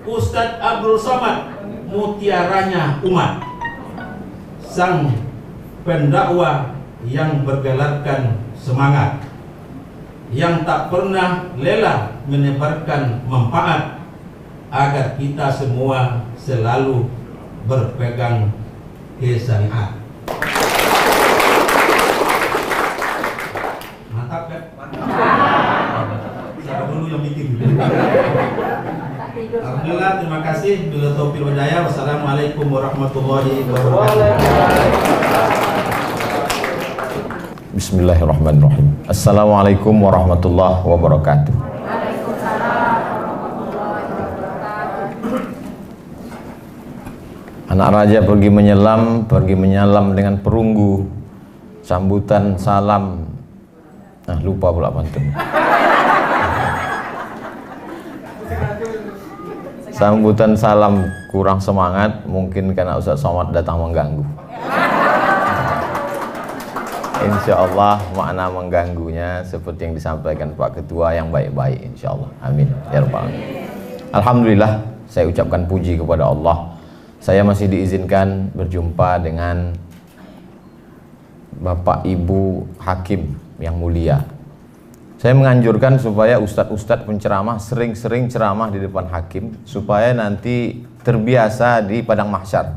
Ustadz Abdul Somad, mutiaranya umat, sang pendakwah yang bergelarkan semangat, yang tak pernah lelah menyebarkan manfaat agar kita semua selalu berpegang syariat. Mantap kan? Saya dulu yang bikin. Alhamdulillah, terima kasih. Bila taufiq wal hidayah. Wassalamualaikum warahmatullahi wabarakatuh. Bismillahirrahmanirrahim. Assalamualaikum warahmatullahi wabarakatuh. Anak raja pergi menyelam dengan perunggu. Sambutan salam. Lupa pula pantun. Sambutan salam kurang semangat, mungkin karena Ustaz Somad datang mengganggu. Insya Allah makna mengganggunya seperti yang disampaikan Pak Ketua yang baik-baik, insya Allah. Amin ya rabbal alamin. Alhamdulillah, saya ucapkan puji kepada Allah. Saya masih diizinkan berjumpa dengan Bapak Ibu Hakim yang mulia. Saya menganjurkan supaya ustadz-ustadz penceramah sering-sering ceramah di depan hakim supaya nanti terbiasa di padang mahsyar.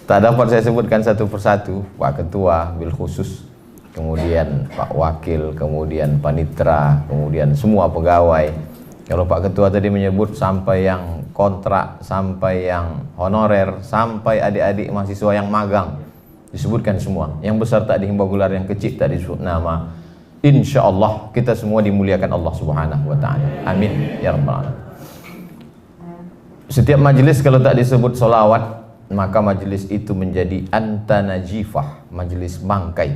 Tak dapat saya sebutkan satu persatu, Pak Ketua bil khusus, kemudian Pak Wakil, kemudian Panitra, kemudian semua pegawai. Kalau Pak Ketua tadi menyebut sampai yang kontrak, sampai yang honorer, sampai adik-adik mahasiswa yang magang, disebutkan semua. Yang besar tak dihimbau gelar, yang kecil tak disebut nama. Insya Allah kita semua dimuliakan Allah Subhanahu wa ta'ala. Amin ya rabbal alamin. Setiap majelis kalau tak disebut solawat, maka majelis itu menjadi antanajifah, majelis bangkai.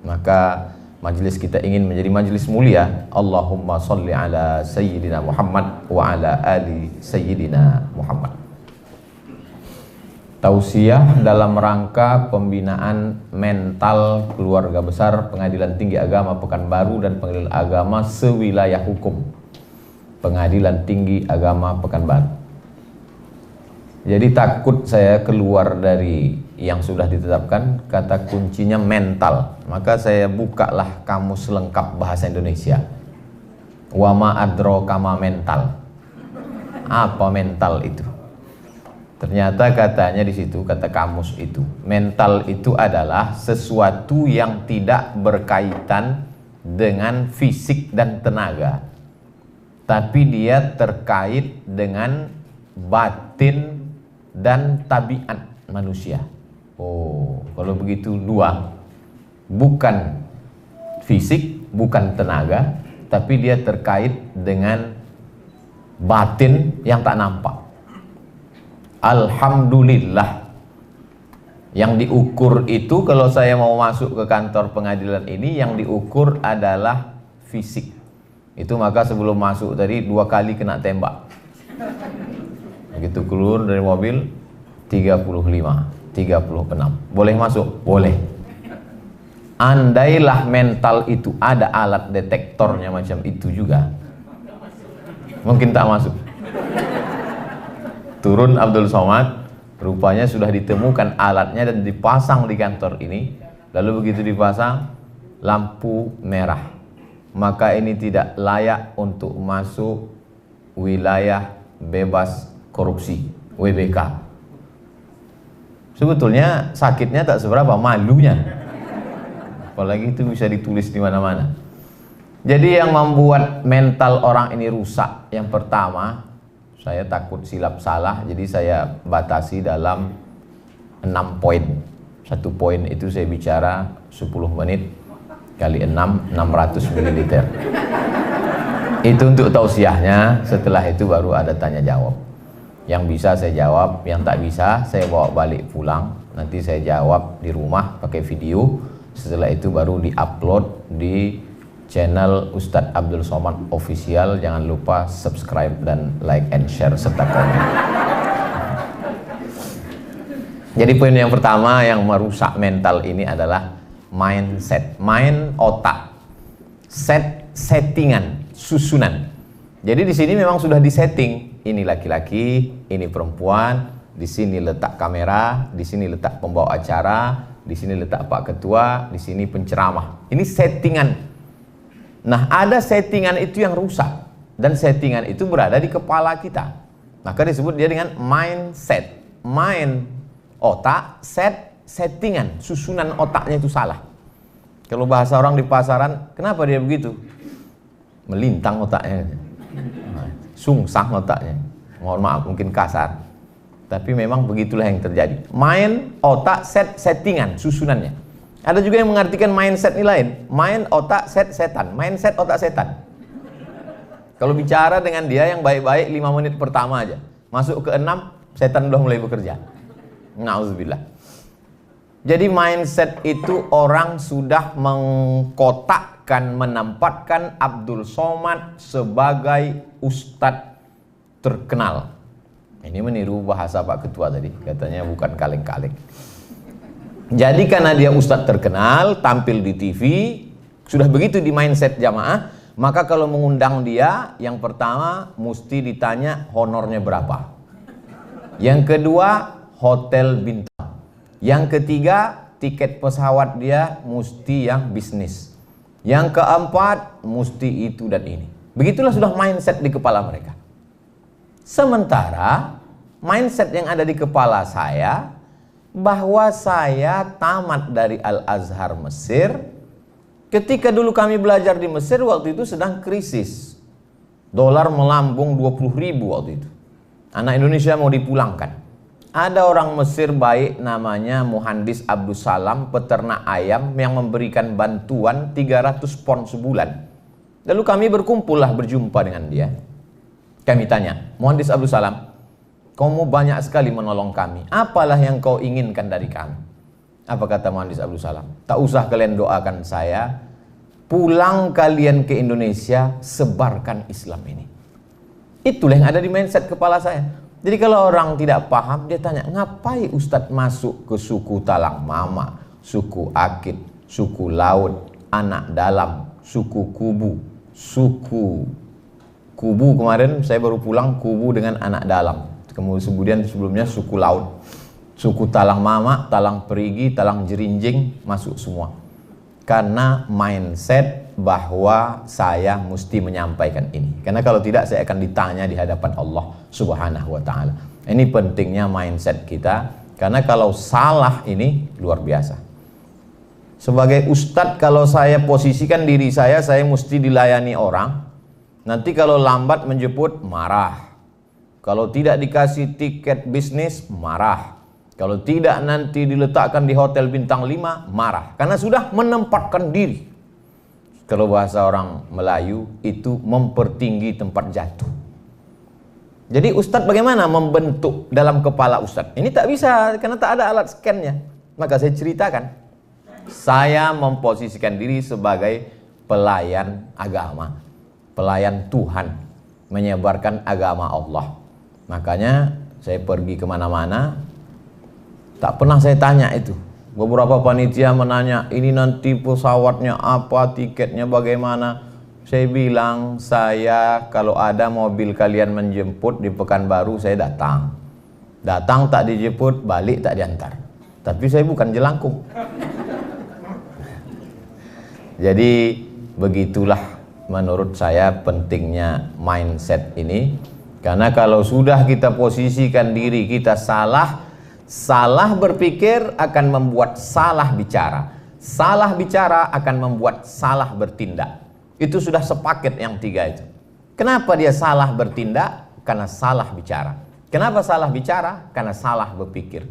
Maka majelis kita ingin menjadi majelis mulia. Allahumma salli ala sayyidina Muhammad wa ala ali sayyidina Muhammad. Tausiah dalam rangka pembinaan mental keluarga besar Pengadilan Tinggi Agama Pekanbaru dan Pengadilan Agama sewilayah hukum Pengadilan Tinggi Agama Pekanbaru. Jadi takut saya keluar dari yang sudah ditetapkan, kata kuncinya mental. Maka saya bukalah kamus lengkap bahasa Indonesia. Wa ma adraka ma mental. Apa mental itu? Ternyata katanya di situ, kata kamus itu, mental itu adalah sesuatu yang tidak berkaitan dengan fisik dan tenaga, tapi dia terkait dengan batin dan tabiat manusia. Oh, kalau begitu dua, bukan fisik, bukan tenaga, tapi dia terkait dengan batin yang tak nampak. Alhamdulillah, yang diukur itu kalau saya mau masuk ke kantor pengadilan ini, yang diukur adalah fisik. Itu maka sebelum masuk tadi 2 kali kena tembak. Begitu keluar dari mobil 35, 36. Boleh masuk? Boleh. Andailah mental itu ada alat detektornya macam itu juga, mungkin tak masuk. Turun Abdul Somad, rupanya sudah ditemukan alatnya dan dipasang di kantor ini. Lalu begitu dipasang, lampu merah. Maka ini tidak layak untuk masuk wilayah bebas korupsi, WBK. Sebetulnya sakitnya tak seberapa, malunya. Apalagi itu bisa ditulis di mana-mana. Jadi yang membuat mental orang ini rusak, yang pertama, saya takut silap salah, jadi saya batasi dalam 6 poin. 1 poin itu saya bicara 10 menit kali 6, 600 ml. Itu untuk tausiahnya. Setelah itu baru ada tanya jawab. Yang bisa saya jawab, yang tak bisa saya bawa balik pulang. Nanti saya jawab di rumah pakai video. Setelah itu baru di-upload di channel Ustadz Abdul Somad Official. Jangan lupa subscribe dan like and share serta komen. Jadi poin yang pertama yang merusak mental ini adalah mindset. Mind otak, settingan, susunan. Jadi di sini memang sudah disetting, ini laki-laki, ini perempuan, di sini letak kamera, di sini letak pembawa acara, di sini letak Pak Ketua, di sini penceramah. Ini settingan. Nah, ada settingan itu yang rusak, dan settingan itu berada di kepala kita. Maka disebut dia dengan mindset. Mind, otak, settingan, susunan otaknya itu salah. Kalau bahasa orang di pasaran, kenapa dia begitu? Melintang otaknya, sungsang otaknya. Mohon maaf, mungkin kasar, tapi memang begitulah yang terjadi. Mind, otak, settingan, susunannya. Ada juga yang mengartikan mindset ini lain. Mind, otak, setan. Mindset, otak, setan. Kalau bicara dengan dia yang baik-baik 5 menit pertama aja, masuk ke 6, setan udah mulai bekerja. Nauzubillah. Jadi mindset itu orang sudah mengkotakkan, menempatkan Abdul Somad sebagai ustadz terkenal. Ini meniru bahasa Pak Ketua tadi, katanya bukan kaleng-kaleng. Jadi karena dia ustadz terkenal, tampil di TV, sudah begitu di mindset jamaah, maka kalau mengundang dia, yang pertama mesti ditanya honornya berapa. Yang kedua, hotel bintang. Yang ketiga, tiket pesawat dia mesti yang bisnis. Yang keempat, mesti itu dan ini. Begitulah sudah mindset di kepala mereka. Sementara mindset yang ada di kepala saya, bahwa saya tamat dari Al-Azhar Mesir. Ketika dulu kami belajar di Mesir, waktu itu sedang krisis. Dolar melambung 20.000 waktu itu. Anak Indonesia mau dipulangkan. Ada orang Mesir baik namanya Muhandis Abdul Salam, peternak ayam yang memberikan bantuan 300 pon sebulan. Lalu kami berkumpullah, berjumpa dengan dia. Kami tanya, Muhandis Abdul Salam, kamu banyak sekali menolong kami. Apalah yang kau inginkan dari kami? Apa kata Muhandis Abdul Salam? Tak usah kalian doakan saya. Pulang kalian ke Indonesia, sebarkan Islam ini. Itulah yang ada di mindset kepala saya. Jadi kalau orang tidak paham, dia tanya, ngapain Ustadz masuk ke suku Talang Mama, suku Akit, suku Laut, Anak Dalam, suku Kubu, suku Kubu kemarin saya baru pulang, Kubu dengan Anak Dalam. Kemudian sebelumnya suku Laut, suku Talang Mama, Talang Perigi, Talang Jerinjing, masuk semua. Karena mindset bahwa saya mesti menyampaikan ini. Karena kalau tidak saya akan ditanya di hadapan Allah Subhanahu wa taala. Ini pentingnya mindset kita, karena kalau salah ini luar biasa. Sebagai ustadz, kalau saya posisikan diri saya mesti dilayani orang. Nanti kalau lambat menjemput, marah. Kalau tidak dikasih tiket bisnis, marah. Kalau tidak nanti diletakkan di hotel bintang 5, marah. Karena sudah menempatkan diri. Kalau bahasa orang Melayu, itu mempertinggi tempat jatuh. Jadi ustadz bagaimana membentuk dalam kepala ustadz? Ini tak bisa, karena tak ada alat scan-nya. Maka saya ceritakan. Saya memposisikan diri sebagai pelayan agama. Pelayan Tuhan. Menyebarkan agama Allah. Makanya saya pergi kemana-mana, tak pernah saya tanya itu. Beberapa panitia menanya, ini nanti pesawatnya apa, tiketnya bagaimana. Saya bilang, saya kalau ada mobil kalian menjemput di Pekanbaru, saya datang. Datang tak dijemput, balik tak diantar. Tapi saya bukan jelangkung. Jadi begitulah menurut saya pentingnya mindset ini. Karena kalau sudah kita posisikan diri kita salah berpikir akan membuat salah bicara. Salah bicara akan membuat salah bertindak. Itu sudah sepaket yang 3 itu. Kenapa dia salah bertindak? Karena salah bicara. Kenapa salah bicara? Karena salah berpikir.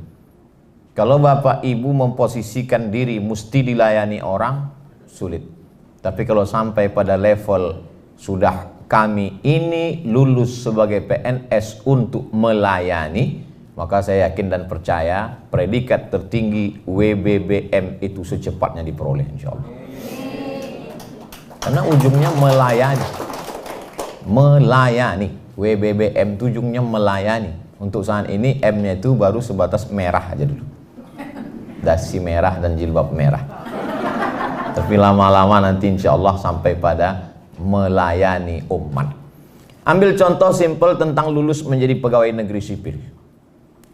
Kalau Bapak Ibu memposisikan diri mesti dilayani orang, sulit. Tapi kalau sampai pada level sudah kami ini lulus sebagai PNS untuk melayani, maka saya yakin dan percaya predikat tertinggi WBBM itu secepatnya diperoleh insya Allah. Karena ujungnya melayani. Melayani. WBBM itu ujungnya melayani. Untuk saat ini M-nya itu baru sebatas merah aja dulu. Dasi merah dan jilbab merah. Tapi lama-lama nanti insya Allah sampai pada melayani umat. Ambil contoh simpel tentang lulus menjadi pegawai negeri sipil.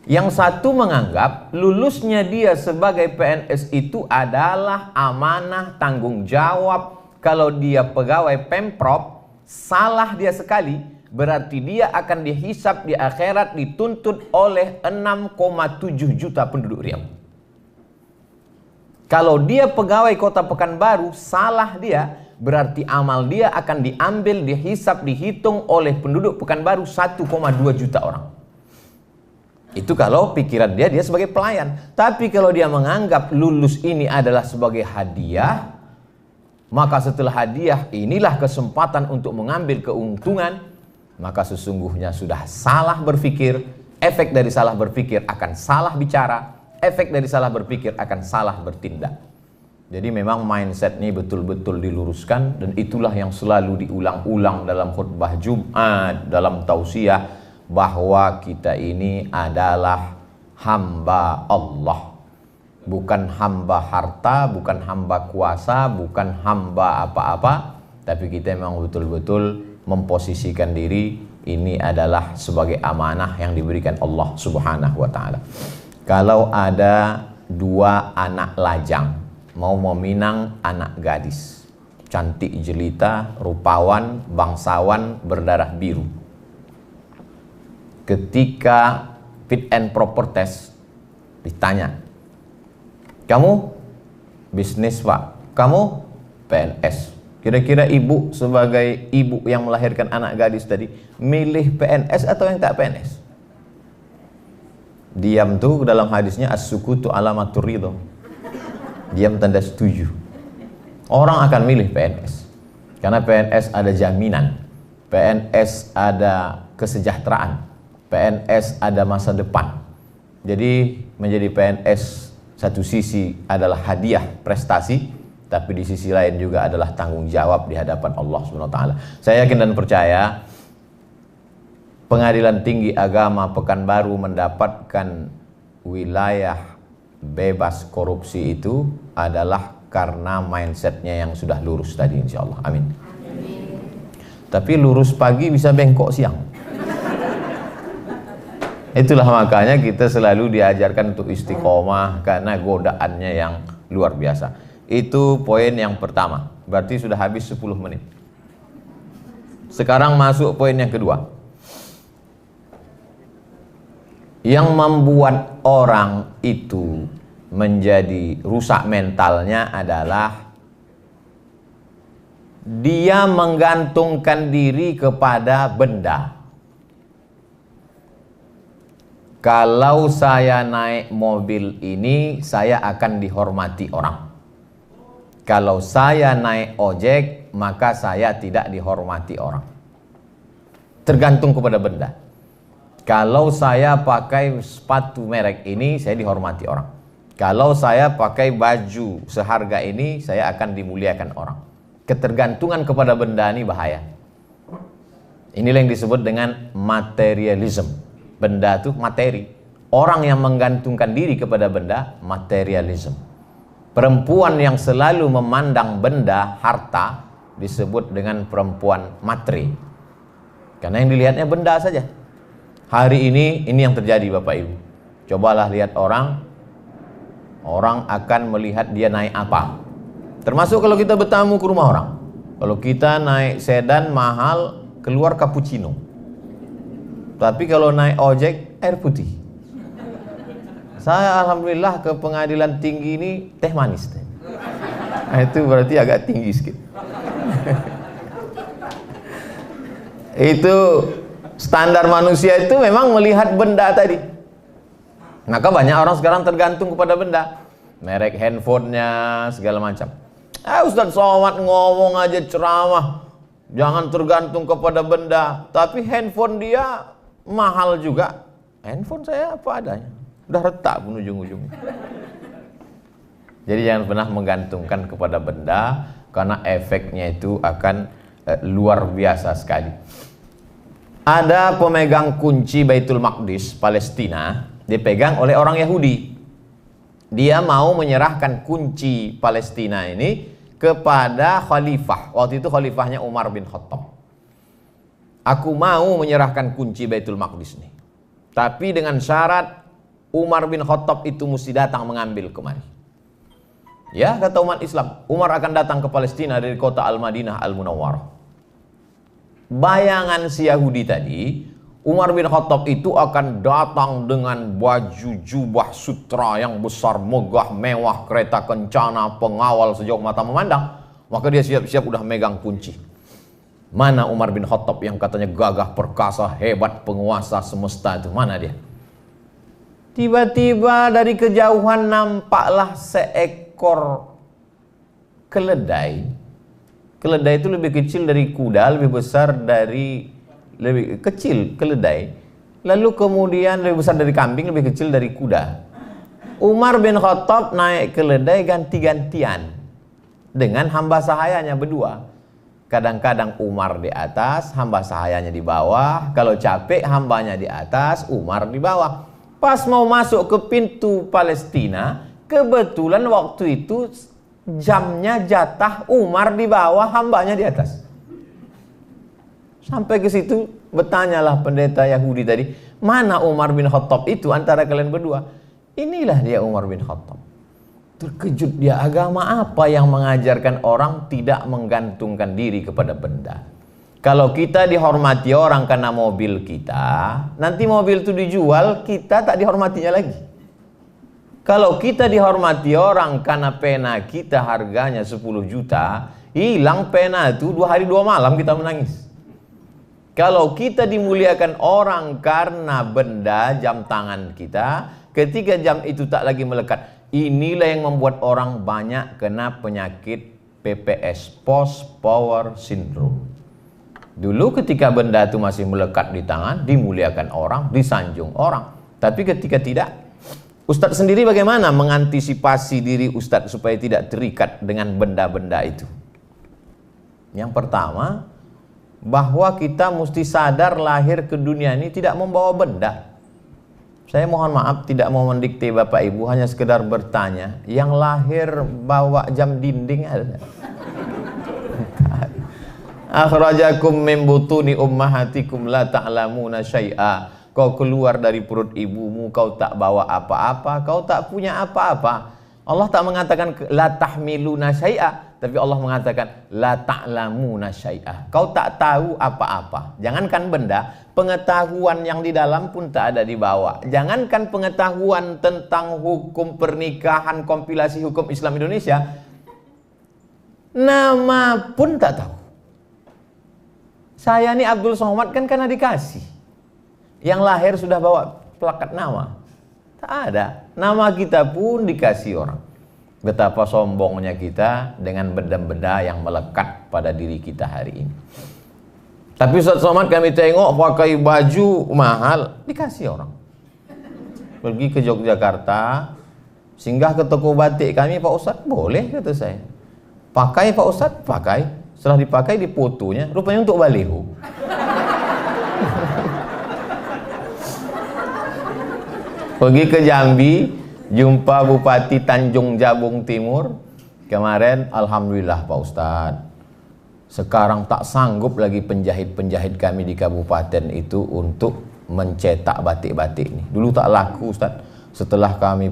Yang satu menganggap lulusnya dia sebagai PNS itu adalah amanah, tanggung jawab. Kalau dia pegawai Pemprov, salah dia sekali, berarti dia akan dihisap di akhirat, dituntut oleh 6,7 juta penduduk Riau. Kalau dia pegawai Kota Pekanbaru, salah dia, berarti amal dia akan diambil, dihisap, dihitung oleh penduduk Pekanbaru 1,2 juta orang. Itu kalau pikiran dia sebagai pelayan. Tapi kalau dia menganggap lulus ini adalah sebagai hadiah, maka setelah hadiah inilah kesempatan untuk mengambil keuntungan, maka sesungguhnya sudah salah berpikir. Efek dari salah berpikir akan salah bicara, efek dari salah berpikir akan salah bertindak. Jadi memang mindset ini betul-betul diluruskan, dan itulah yang selalu diulang-ulang dalam khutbah Jumat, dalam tausiah, bahwa kita ini adalah hamba Allah, bukan hamba harta, bukan hamba kuasa, bukan hamba apa-apa, tapi kita memang betul-betul memposisikan diri ini adalah sebagai amanah yang diberikan Allah Subhanahu wa ta'ala. Kalau ada dua anak lajang mau meminang anak gadis, cantik jelita, rupawan, bangsawan, berdarah biru, ketika fit and proper test ditanya, kamu bisnis pak, kamu PNS, kira-kira ibu sebagai ibu yang melahirkan anak gadis tadi milih PNS atau yang tak PNS? Diam tuh dalam hadisnya as-sukutu alamatur ridho, diam tanda setuju. Orang akan milih PNS karena PNS ada jaminan, PNS ada kesejahteraan, PNS ada masa depan. Jadi menjadi PNS satu sisi adalah hadiah prestasi, tapi di sisi lain juga adalah tanggung jawab di hadapan Allah SWT. Saya yakin dan percaya Pengadilan Tinggi Agama Pekanbaru mendapatkan wilayah bebas korupsi itu adalah karena mindsetnya yang sudah lurus tadi, insya Allah. Amin. Tapi lurus pagi bisa bengkok siang. Itulah makanya kita selalu diajarkan untuk istiqomah, karena godaannya yang luar biasa. Itu poin yang pertama. Berarti sudah habis 10 menit. Sekarang masuk poin yang kedua. Yang membuat orang itu menjadi rusak mentalnya adalah dia menggantungkan diri kepada benda. Kalau saya naik mobil ini, saya akan dihormati orang. Kalau saya naik ojek, maka saya tidak dihormati orang. Tergantung kepada benda. Kalau saya pakai sepatu merek ini, saya dihormati orang. Kalau saya pakai baju seharga ini, saya akan dimuliakan orang. Ketergantungan kepada benda ini bahaya. Inilah yang disebut dengan materialism. Benda itu materi. Orang yang menggantungkan diri kepada benda, materialism. Perempuan yang selalu memandang benda, harta, disebut dengan perempuan materi. Karena yang dilihatnya benda saja. Hari ini yang terjadi Bapak Ibu. Cobalah lihat orang akan melihat dia naik apa. Termasuk kalau kita bertamu ke rumah orang. Kalau kita naik sedan mahal, keluar cappuccino. Tapi kalau naik ojek, air putih. Saya alhamdulillah ke Pengadilan Tinggi ini teh manis. Nah, itu berarti agak tinggi sedikit. Itu standar manusia itu memang melihat benda tadi. Maka banyak orang sekarang tergantung kepada benda. Merek handphonenya, segala macam. Ustaz Somad ngomong aja ceramah, jangan tergantung kepada benda. Tapi handphone dia mahal juga. Handphone saya apa adanya, udah retak pun ujung-ujungnya. Jadi jangan pernah menggantungkan kepada benda, karena efeknya itu akan luar biasa sekali. Ada pemegang kunci Baitul Maqdis Palestina, dipegang oleh orang Yahudi. Dia mau menyerahkan kunci Palestina ini kepada khalifah. Waktu itu khalifahnya Umar bin Khattab. aku mau menyerahkan kunci Baitul Maqdis nih. Tapi dengan syarat Umar bin Khattab itu mesti datang mengambil kemari. Ya, kata umat Islam, Umar akan datang ke Palestina dari kota Al-Madinah Al-Munawwarah. Bayangan si Yahudi tadi, Umar bin Khattab itu akan datang dengan baju jubah sutra yang besar, megah, mewah, kereta kencana, pengawal sejauh mata memandang. Maka dia siap-siap udah megang kunci. Mana Umar bin Khattab yang katanya gagah perkasa, hebat, penguasa semesta itu? Mana dia? Tiba-tiba dari kejauhan nampaklah seekor keledai. Keledai itu lebih kecil dari kuda, lebih besar dari, lebih kecil keledai. Lalu kemudian lebih besar dari kambing, lebih kecil dari kuda. Umar bin Khattab naik keledai ganti-gantian dengan hamba sahayanya berdua. Kadang-kadang Umar di atas, hamba sahayanya di bawah. Kalau capek, hambanya di atas, Umar di bawah. Pas mau masuk ke pintu Palestina, kebetulan waktu itu jamnya jatah Umar di bawah, hambanya di atas. Sampai ke situ bertanyalah pendeta Yahudi tadi, mana Umar bin Khattab itu antara kalian berdua? Inilah dia Umar bin Khattab. Terkejut dia, agama apa yang mengajarkan orang tidak menggantungkan diri kepada benda? Kalau kita dihormati orang karena mobil kita, nanti mobil itu dijual, kita tak dihormatinya lagi. Kalau kita dihormati orang karena pena kita harganya 10 juta, hilang pena itu 2 hari 2 malam kita menangis. Kalau kita dimuliakan orang karena benda jam tangan kita, ketika jam itu tak lagi melekat, inilah yang membuat orang banyak kena penyakit PPS, Post Power Syndrome. Dulu ketika benda itu masih melekat di tangan, dimuliakan orang, disanjung orang. Tapi ketika tidak, Ustadz sendiri bagaimana mengantisipasi diri Ustadz supaya tidak terikat dengan benda-benda itu? Yang pertama, bahwa kita mesti sadar lahir ke dunia ini tidak membawa benda. Saya mohon maaf tidak mau mendikte Bapak Ibu, hanya sekedar bertanya, yang lahir bawa jam dinding ada? Akhrajakum min butuni ummahatikum la ta'lamuna syai'a. Kau keluar dari perut ibumu, kau tak bawa apa-apa, kau tak punya apa-apa. Allah tak mengatakan la tahmiluna syai'a, tapi Allah mengatakan la ta'lamuna syai'a. Kau tak tahu apa-apa. Jangankan benda, pengetahuan yang di dalam pun tak ada di bawah. Jangankan pengetahuan tentang hukum pernikahan, kompilasi hukum Islam Indonesia, nama pun tak tahu. Saya ini Abdul Somad kan karena dikasih. Yang lahir sudah bawa plakat nama. Tak ada. Nama kita pun dikasih orang. Betapa sombongnya kita dengan benda-benda yang melekat pada diri kita hari ini. Tapi Ustaz Somad kami tengok pakai baju mahal, dikasih orang. Pergi ke Yogyakarta, singgah ke toko batik kami, Pak Ustaz, boleh kata saya. Pakai Pak Ustaz, pakai. Setelah dipakai di fotonya, rupanya untuk baliho. Pergi ke Jambi, jumpa Bupati Tanjung Jabung Timur. Kemarin, alhamdulillah Pak Ustadz, sekarang tak sanggup lagi penjahit-penjahit kami di kabupaten itu untuk mencetak batik-batik ini. Dulu tak laku Ustadz. Setelah kami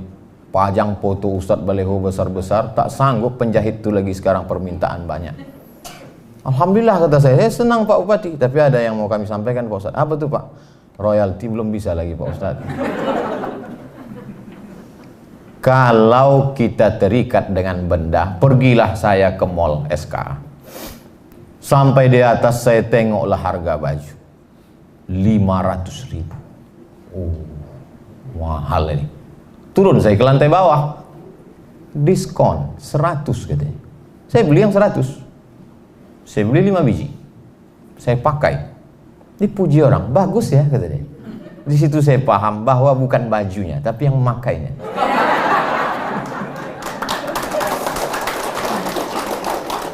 pajang foto Ustadz baliho besar-besar, tak sanggup penjahit itu lagi, sekarang permintaan banyak. Alhamdulillah kata saya senang Pak Bupati. Tapi ada yang mau kami sampaikan Pak Ustadz. Apa tuh Pak? Royalti belum bisa lagi Pak Ustadz. Kalau kita terikat dengan benda, pergilah saya ke mall SK. Sampai di atas saya tengoklah harga baju 500.000. Oh, mahal ini. Turun saya ke lantai bawah, diskon 100 katanya. Saya beli yang 100. Saya beli 5 biji. Saya pakai. Dipuji orang, bagus ya kata dia. Di situ saya paham bahwa bukan bajunya, tapi yang memakainya.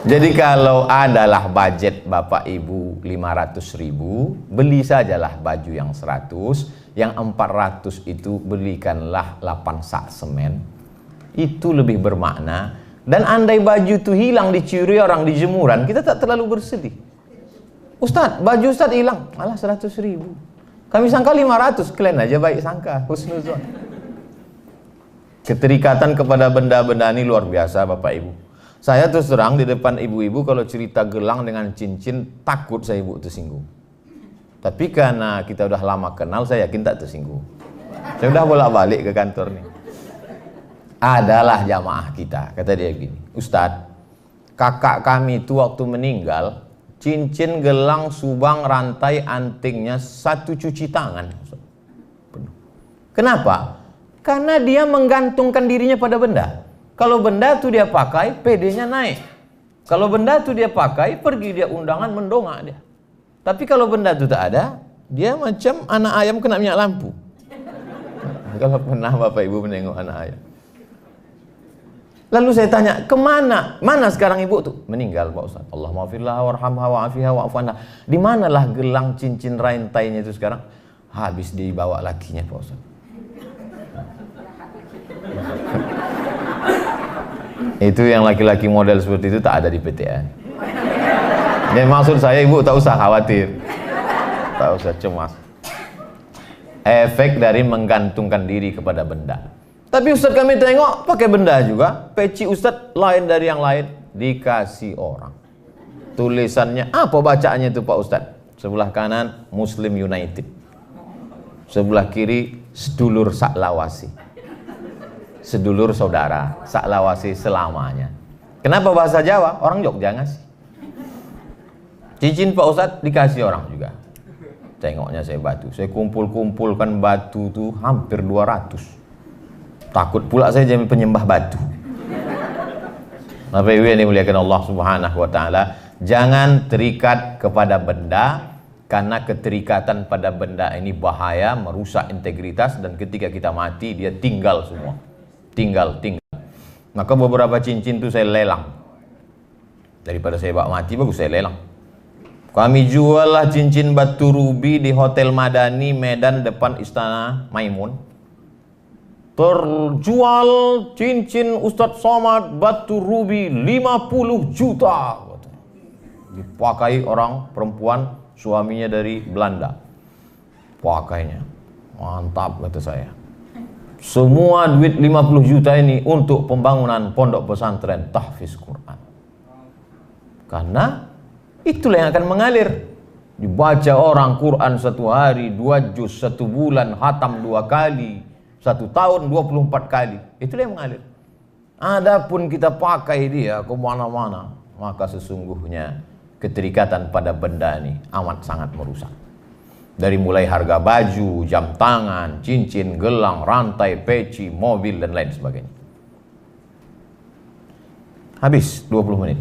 Jadi kalau adalah budget Bapak Ibu 500.000, beli sajalah baju yang 100, yang 400 itu belikanlah 8 sak semen. Itu lebih bermakna. Dan andai baju itu hilang, dicuri orang di jemuran, kita tak terlalu bersedih. Ustadz, baju Ustadz hilang. Malah 100.000. Kami sangka 500. Kalian aja baik sangka. Husnuzon. Keterikatan kepada benda-benda ini luar biasa Bapak Ibu. Saya terus terang di depan ibu-ibu kalau cerita gelang dengan cincin, takut saya ibu tersinggung. Tapi karena kita udah lama kenal, saya yakin tak tersinggung. Saya udah bolak-balik ke kantor nih. Adalah jamaah kita, kata dia gini, Ustadz, kakak kami itu waktu meninggal, cincin, gelang, subang, rantai, antingnya 1 cuci tangan. Kenapa? Karena dia menggantungkan dirinya pada benda. Kalau benda itu dia pakai, PD-nya naik. Kalau benda itu dia pakai, pergi dia undangan, mendongak dia. Tapi kalau benda itu tak ada, dia macam anak ayam kena minyak lampu. Kalau pernah Bapak Ibu menengok anak ayam. Lalu saya tanya, kemana? Mana sekarang ibu tuh? Meninggal Pak Ustaz. Allah maafirlah warhamha wa'afiha wa'afanha. Di manalah gelang, cincin, rantainya itu sekarang? Habis dibawa lakinya Pak Ustaz. Itu yang laki-laki model seperti itu tak ada di PTN. Jadi maksud saya ibu tak usah khawatir, tak usah cemas. Efek dari menggantungkan diri kepada benda. Tapi Ustadz kami tengok pakai benda juga. Peci Ustadz lain dari yang lain, dikasih orang. Tulisannya apa bacaannya itu Pak Ustadz? Sebelah kanan Muslim United, sebelah kiri sedulur saklawasi, sedulur saudara, saklawasi selamanya. Kenapa bahasa Jawa? Orang Jogja ngasih. Cincin Pak Ustadz dikasih orang juga. Tengoknya saya batu. Saya kumpul-kumpulkan batu tuh hampir 200. Takut pula saya jadi penyembah batu. Bapak Ibu yang dimuliakan Allah Subhanahu wa taala, jangan terikat kepada benda, karena keterikatan pada benda ini bahaya, merusak integritas, dan ketika kita mati dia tinggal semua. Tinggal. Maka beberapa cincin itu saya lelang. Daripada saya bawa mati, bagus saya lelang. Kami jual lah cincin batu rubi di Hotel Madani Medan depan Istana Maimun. Terjual cincin Ustadz Somad batu rubi 50 juta. Dipakai orang perempuan, suaminya dari Belanda. Pakainya. Mantap kata saya. Semua duit 50 juta ini untuk pembangunan pondok pesantren tahfiz Quran. Karena itulah yang akan mengalir. Dibaca orang Quran 1 hari 2 juz, 1 bulan hatam 2 kali, 1 tahun 24 kali. Itulah yang mengalir. Adapun kita pakai dia ke mana-mana, maka sesungguhnya keterikatan pada benda ini amat sangat merusak. Dari mulai harga baju, jam tangan, cincin, gelang, rantai, peci, mobil, dan lain sebagainya. Habis 20 menit.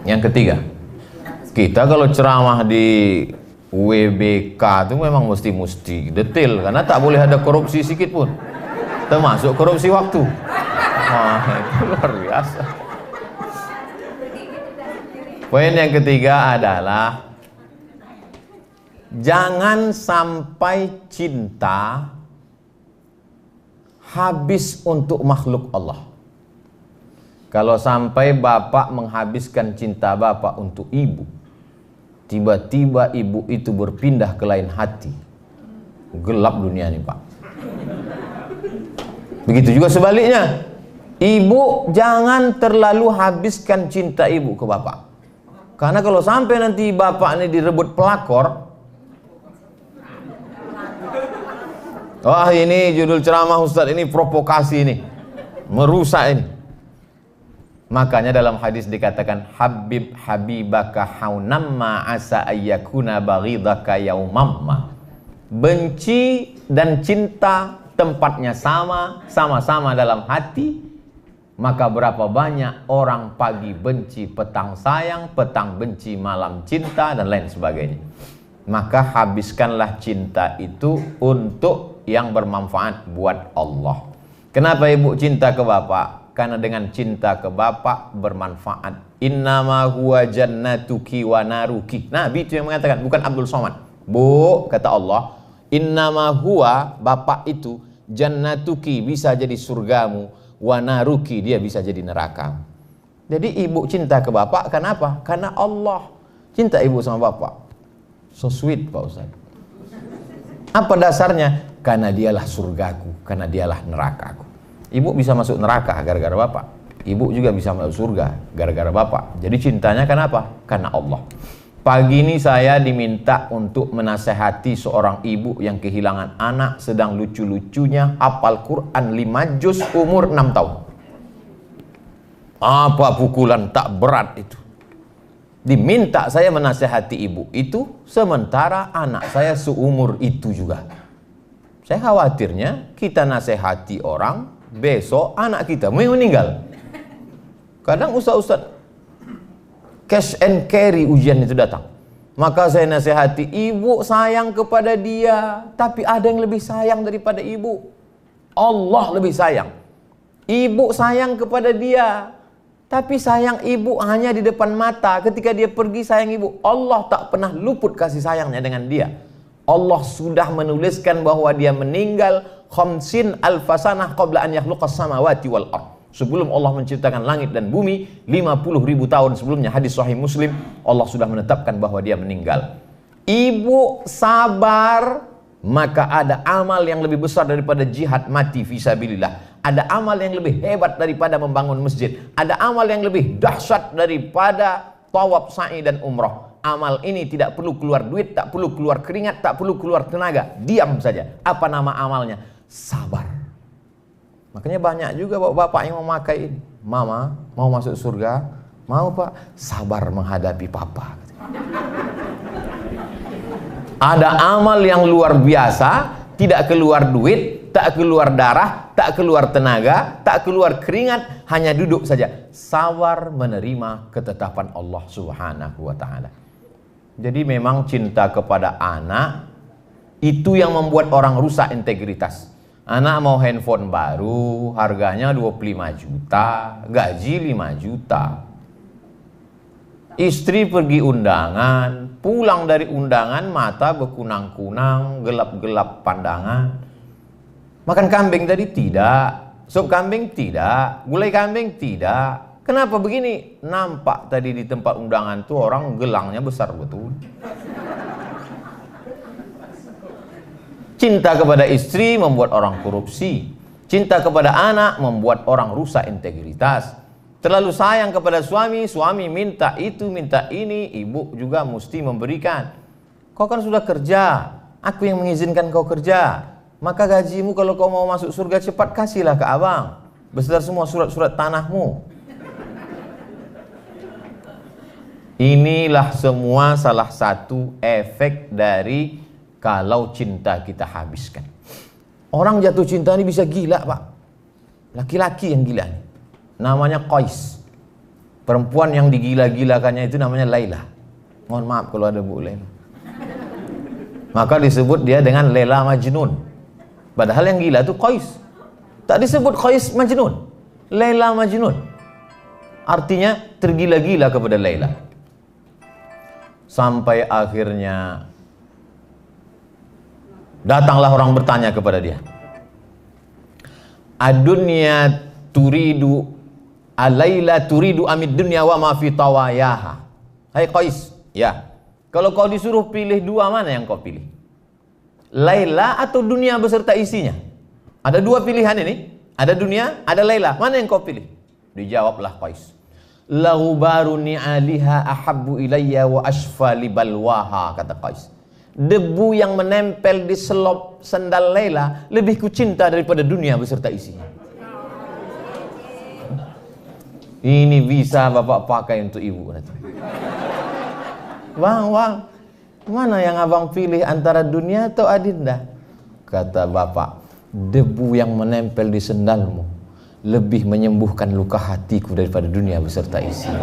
Yang ketiga, kita kalau ceramah di WBK itu memang mesti detail, karena tak boleh ada korupsi sedikit pun, termasuk korupsi waktu. Wah, itu luar biasa. Poin yang ketiga adalah jangan sampai cinta habis untuk makhluk Allah. Kalau sampai bapak menghabiskan cinta bapak untuk ibu, tiba-tiba ibu itu berpindah ke lain hati, gelap dunia ini Pak. Begitu juga sebaliknya, ibu jangan terlalu habiskan cinta ibu ke bapak. Karena kalau sampai nanti bapak ini direbut pelakor, wah ini judul ceramah Ustadz ini provokasi ini, merusak ini. Makanya dalam hadis dikatakan Habib habibaka haunamma asa ayyakuna baghidaka yaumamma. Benci dan cinta tempatnya sama-sama dalam hati. Maka berapa banyak orang pagi benci, petang sayang, petang benci, malam cinta, dan lain sebagainya. Maka habiskanlah cinta itu untuk yang bermanfaat buat Allah. Kenapa ibu cinta ke bapak? Karena dengan cinta ke bapak bermanfaat. Innama huwa jannatuki wa naruki. Nabi itu yang mengatakan, bukan Abdul Somad. Bu, kata Allah, innama huwa, bapak itu, jannatuki, bisa jadi surgamu, wa naruki, dia bisa jadi neraka. Jadi ibu cinta ke bapak, kenapa? Karena Allah. Cinta ibu sama bapak. So sweet Pak Ustaz. Apa dasarnya? Karena dialah surgaku, karena dialah nerakaku. Ibu bisa masuk neraka gara-gara bapak. Ibu juga bisa masuk surga gara-gara bapak. Jadi cintanya kenapa? Karena Allah. Pagi ini saya diminta untuk menasehati seorang ibu yang kehilangan anak sedang lucu-lucunya hafal Quran 5 juz umur 6 tahun. Apa pukulan tak berat itu? Diminta saya menasehati ibu itu sementara anak saya seumur itu juga. Saya khawatirnya kita nasehati orang, besok anak kita meninggal. Kadang ustaz-ustaz cash and carry ujian itu datang. Maka saya nasihati, ibu sayang kepada dia, tapi ada yang lebih sayang daripada ibu. Allah lebih sayang. Ibu sayang kepada dia, tapi sayang ibu hanya di depan mata. Ketika dia pergi sayang ibu. Allah tak pernah luput kasih sayangnya dengan dia. Allah sudah menuliskan bahwa dia meninggal khamsin alfasanah qabla an yakhluqas samawati wal ardh. Sebelum Allah menciptakan langit dan bumi 50.000 tahun sebelumnya, hadis sahih Muslim, Allah sudah menetapkan bahwa dia meninggal. Ibu sabar, maka ada amal yang lebih besar daripada jihad mati fisabilillah. Ada amal yang lebih hebat daripada membangun masjid. Ada amal yang lebih dahsyat daripada tawaf, sa'i dan umrah. Amal ini tidak perlu keluar duit, tak perlu keluar keringat, tak perlu keluar tenaga. Diam saja. Apa nama amalnya? Sabar. Makanya banyak juga bapak yang memakai ini. Mama, mau masuk surga? Mau pak? Sabar menghadapi papa. Ada amal yang luar biasa, tidak keluar duit, tak keluar darah, tak keluar tenaga, tak keluar keringat, hanya duduk saja. Sabar menerima ketetapan Allah Subhanahu wa ta'ala. Jadi memang cinta kepada anak itu yang membuat orang rusak integritas. Anak mau handphone baru, harganya 25 juta, gaji 5 juta. Istri pergi undangan, pulang dari undangan mata berkunang-kunang, gelap-gelap pandangan. Makan kambing tadi tidak, sup kambing tidak, gulai kambing tidak. Kenapa begini? Nampak tadi di tempat undangan tuh orang gelangnya besar betul. Cinta kepada istri membuat orang korupsi. Cinta kepada anak membuat orang rusak integritas. Terlalu sayang kepada suami, suami minta itu, minta ini, ibu juga mesti memberikan. Kau kan sudah kerja, aku yang mengizinkan kau kerja. Maka gajimu kalau kau mau masuk surga cepat kasihlah ke abang, beserta semua surat-surat tanahmu. Inilah semua salah satu efek dari kalau cinta kita habiskan. Orang jatuh cinta ini bisa gila pak. Laki-laki yang gila nih. Namanya Qais. Perempuan yang digila-gilakannya itu namanya Laila. Mohon maaf kalau ada Bu Laila. Maka disebut dia dengan Laila Majnun. Padahal yang gila itu Qais. Tak disebut Qais Majnun. Laila Majnun. Artinya tergila-gila kepada Laila. Sampai akhirnya datanglah orang bertanya kepada dia. Adunya turidu alaila turidu amid dunya wa ma fi tawayaha. Hai Qais, ya. Kalau kau disuruh pilih dua, mana yang kau pilih? Laila atau dunia beserta isinya? Ada dua pilihan ini. Ada dunia, ada Laila. Mana yang kau pilih? Dijawablah Qais. Lahubaru ni'aliha ahabbu ilayya wa ashfa li balwaha, kata Qais. Debu yang menempel di selop sandal Laila lebih kucinta daripada dunia beserta isinya. Ini bisa bapak pakai untuk ibu nanti. Bang, mana yang abang pilih antara dunia atau adinda? Kata bapak, debu yang menempel di sandalmu lebih menyembuhkan luka hatiku daripada dunia beserta isinya.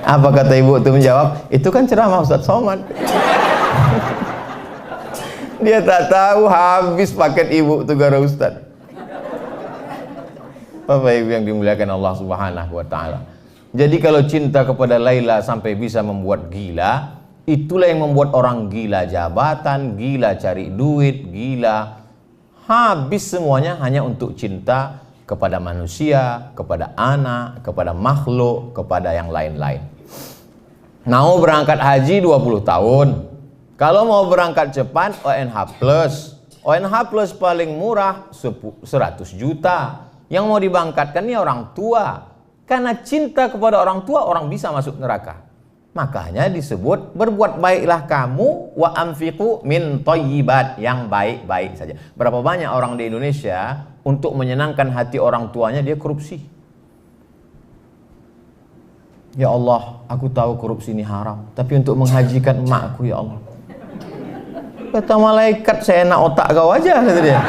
Apa kata ibu itu menjawab? Itu kan ceramah Ustaz Somad. Dia tak tahu habis paket ibu itu gara Ustaz. Bapak ibu yang dimuliakan Allah Subhanahu wa ta'ala. Jadi kalau cinta kepada Laila sampai bisa membuat gila, itulah yang membuat orang gila jabatan, gila cari duit, gila habis semuanya hanya untuk cinta kepada manusia, kepada anak, kepada makhluk, kepada yang lain-lain. Mau berangkat haji 20 tahun. Kalau mau berangkat cepat ONH plus. ONH plus paling murah 100 juta. Yang mau dibangkatkan ini orang tua. Karena cinta kepada orang tua, orang bisa masuk neraka. Makanya disebut berbuat baiklah kamu wa anfiqu min thayyibat, yang baik-baik saja. Berapa banyak orang di Indonesia untuk menyenangkan hati orang tuanya dia korupsi. Ya Allah, aku tahu korupsi ini haram, tapi untuk menghajikan emakku ya Allah. Kata malaikat, saya enak otak kau aja, kata dia.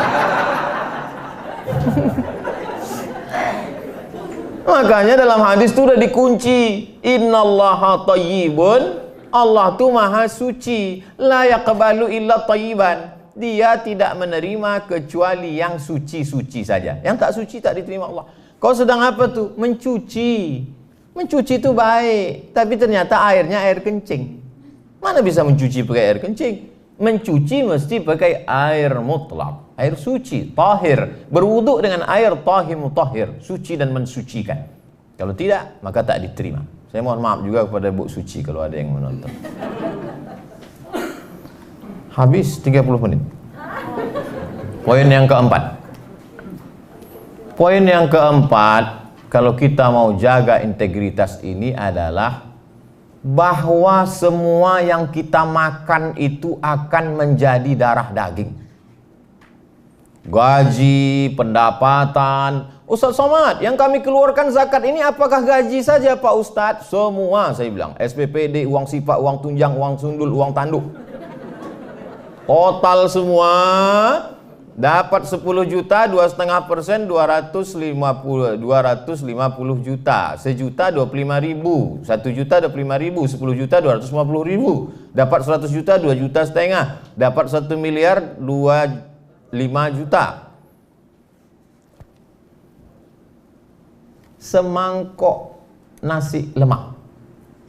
Makanya dalam hadis itu udah dikunci, innallaha thayyibun, Allah tuh maha suci, la yaqbalu illa thayyiban. Dia tidak menerima kecuali yang suci-suci saja. Yang tak suci tak diterima Allah. Kau sedang apa tuh? Mencuci. Mencuci itu baik, tapi ternyata airnya air kencing. Mana bisa mencuci pakai air kencing? Mencuci mesti pakai air mutlak, air suci, tahir. Berwuduk dengan air tahir mutahhir, suci dan mensucikan. Kalau tidak, maka tak diterima. Saya mohon maaf juga kepada Bu Suci kalau ada yang menonton. Habis 30 menit. Poin yang keempat. Poin yang keempat, kalau kita mau jaga integritas ini adalah bahwa semua yang kita makan itu akan menjadi darah daging. Gaji, pendapatan. Ustaz Somad, yang kami keluarkan zakat ini apakah gaji saja Pak Ustadz? Semua, saya bilang. SPPD, uang sifat, uang tunjang, uang sundul, uang tanduk. Total semua dapat 10 juta, 2,5%, 250 juta. 1 juta 25 ribu, 1 juta 25 ribu, 10 juta 250 ribu. Dapat 100 juta, 2,5 juta. Dapat 1 miliar, 25 juta. Semangkok nasi lemak.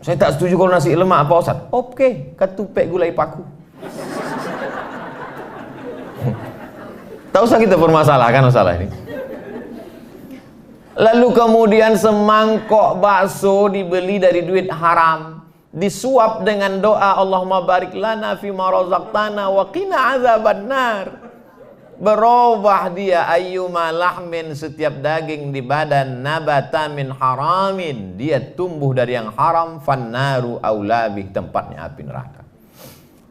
Saya tak setuju kalau nasi lemak Pak Ustaz. Oke, ketupek gulai paku. Tak usah kita permasalahkan masalah ini. Lalu kemudian semangkok bakso dibeli dari duit haram, disuap dengan doa Allahumma barik lana fima razaqtana wa qina azabannar. Berubah dia ayyuma lahmin, setiap daging di badan, nabata min haramin, dia tumbuh dari yang haram, fannaru aulabih, tempatnya api neraka.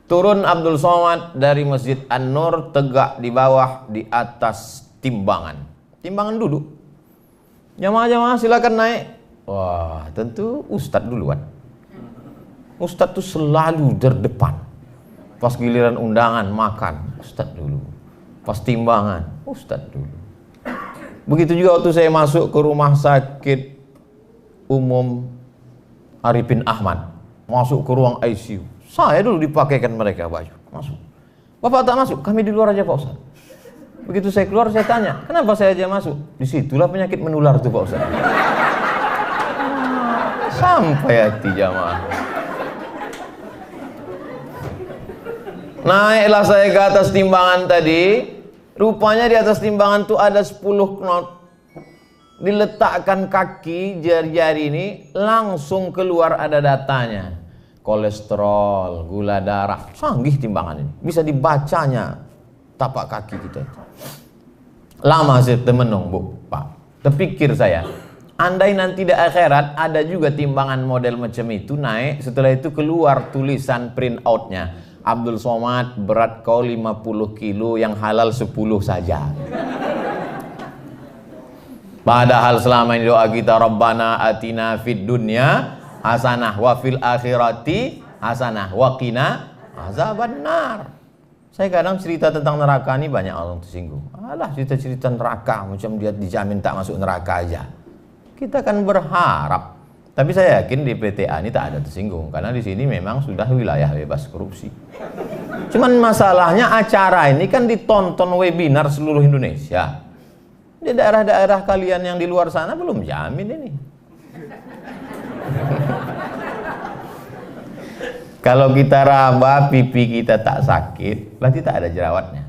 Turun Abdul Somad dari Masjid An-Nur, tegak di bawah, di atas timbangan. Timbangan duduk. Jamaah-jamaah silakan naik. Wah, tentu Ustadz duluan. Ustadz tuh selalu terdepan. Pas giliran undangan makan, Ustadz dulu. Pas timbangan, Ustadz dulu. Begitu juga waktu saya masuk ke rumah sakit umum Arifin Ahmad. Masuk ke ruang ICU. Saya dulu dipakaikan mereka baju. Masuk. Bapak tak masuk, kami di luar aja Pak Ustaz. Begitu saya keluar, saya tanya, kenapa saya aja masuk? Disitulah penyakit menular tuh Pak Ustaz. Sampai hati jamaah. Naiklah saya ke atas timbangan tadi. Rupanya di atas timbangan tuh ada 10 knot. Diletakkan kaki jari-jari ini, langsung keluar ada datanya. Kolesterol, gula darah, canggih timbangan ini. Bisa dibacanya tapak kaki kita. Lama saya temenung Bu, Pak. Terpikir saya, andai nanti di akhirat ada juga timbangan model macam itu naik, setelah itu keluar tulisan print outnya, Abdul Somad berat kau 50 kilo, yang halal 10 saja. Padahal selama ini doa kita, Rabbana atina fid dunya hasanah wa fil akhirati hasanah wa qina azabannar. Saya kadang cerita tentang neraka ini banyak orang tersinggung. Alah, cerita-cerita neraka macam dia dijamin tak masuk neraka aja. Kita kan berharap. Tapi saya yakin di PTA ini tak ada tersinggung karena di sini memang sudah wilayah bebas korupsi. Cuman masalahnya acara ini kan ditonton webinar seluruh Indonesia. Di daerah-daerah kalian yang di luar sana belum jamin ini. Kalau kita raba pipi kita tak sakit, berarti tak ada jerawatnya.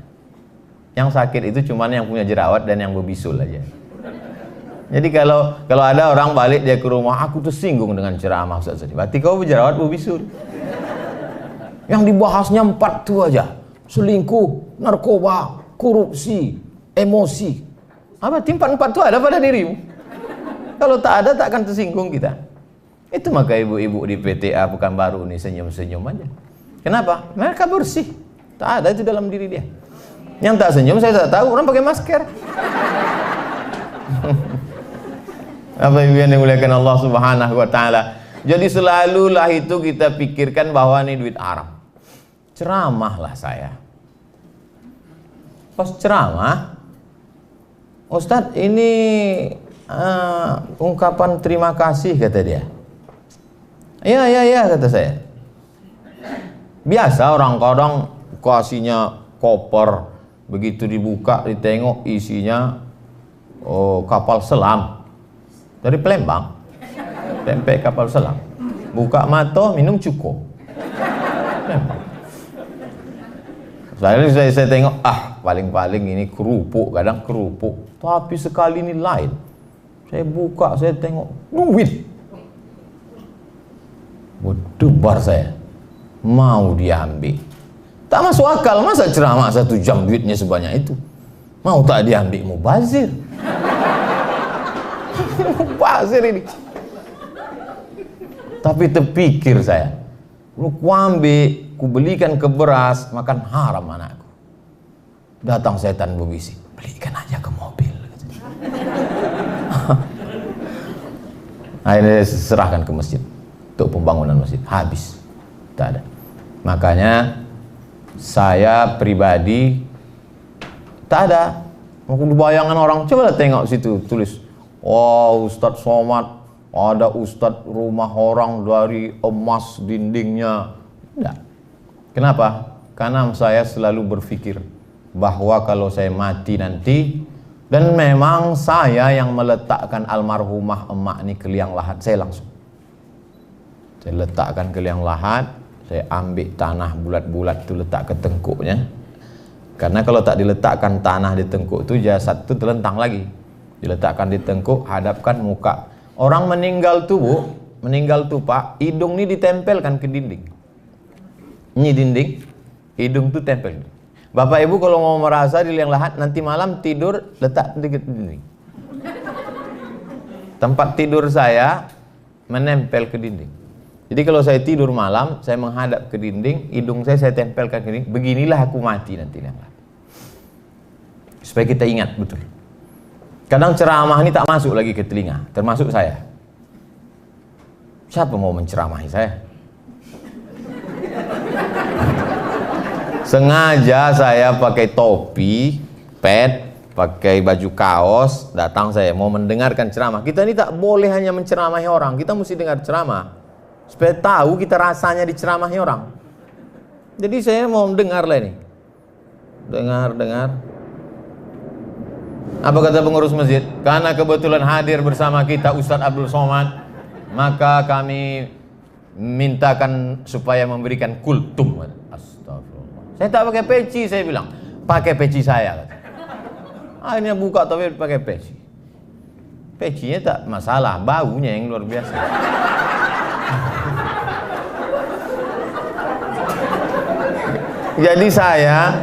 Yang sakit itu cuma yang punya jerawat dan yang berbisul aja. Jadi kalau ada orang balik dia ke rumah, aku tersinggung dengan ceramah Ustaz tadi. Berarti kau berjerawat bisul. Yang dibahasnya 4 tuh aja. Selingkuh, narkoba, korupsi, emosi. Apa timpan 4 tuh ada pada dirimu? Kalau tak ada, tak akan tersinggung kita. Itu maka ibu-ibu di PTA Pekanbaru ini senyum-senyum aja. Kenapa? Mereka bersih. Tak ada itu dalam diri dia. Yang tak senyum saya tak tahu, orang pakai masker. Apa yang dimuliakan Allah Subhanahu wa taala. Jadi selalulah itu kita pikirkan bahwa ini duit haram. Ceramahlah saya. Pas ceramah, Ustadz ini ungkapan terima kasih kata dia. Ya kata saya. Biasa orang-orang kasihnya koper, begitu dibuka ditengok isinya kapal selam dari Palembang, tempe kapal selam. Buka mata minum cukup. Saya tengok, paling-paling ini kerupuk, kadang kerupuk. Tapi sekali ini lain. Saya buka, saya tengok, duit. Berdebar saya. Mau diambil. Tak masuk akal, masa ceramah 1 jam duitnya sebanyak itu. Mau tak diambil, mubazir. Mubazir ini. Tapi terpikir saya, lu ambil, ku belikan ke beras, makan haram anakku. Datang setan berbisik, belikan aja ke mobil. Akhirnya serahkan ke masjid untuk pembangunan masjid. Habis, tak ada. Makanya saya pribadi tak ada. Aku bayangan orang, coba tengok situ tulis, oh Ustadz Somad, ada Ustadz rumah orang dari emas dindingnya. Tidak. Kenapa? Karena saya selalu berpikir bahwa kalau saya mati nanti, dan memang saya yang meletakkan almarhumah emak ini ke liang lahat, saya langsung. Saya letakkan ke liang lahat, saya ambil tanah bulat-bulat itu letak ke tengkuknya. Karena kalau tak diletakkan tanah di tengkuk itu, jasad itu terlentang lagi. Diletakkan di tengkuk, hadapkan muka. Orang meninggal tuh Bu, meninggal tuh Pak, hidung ini ditempelkan ke dinding. Ini dinding, hidung tuh tempel. Bapak Ibu kalau mau merasa di liang lahat, nanti malam tidur letak di dinding. Tempat tidur saya menempel ke dinding. Jadi kalau saya tidur malam, saya menghadap ke dinding, hidung saya tempelkan ke dinding. Beginilah aku mati nanti liang lahat. Supaya kita ingat betul. Kadang ceramah ini tak masuk lagi ke telinga, termasuk saya. Siapa mau menceramahi saya? Sengaja saya pakai topi, pet, pakai baju kaos, datang saya mau mendengarkan ceramah. Kita ini tak boleh hanya menceramahi orang, kita mesti dengar ceramah. Supaya tahu kita rasanya diceramahi orang. Jadi saya mau mendengar lah ini. Dengar. Apa kata pengurus masjid? Karena kebetulan hadir bersama kita Ustadz Abdul Somad, maka kami mintakan supaya memberikan kultum. Astagfirullah. Saya tak pakai peci, saya bilang. Pakai peci saya. Akhirnya buka tapi pakai peci. Pecinya tak masalah, baunya yang luar biasa. Jadi saya,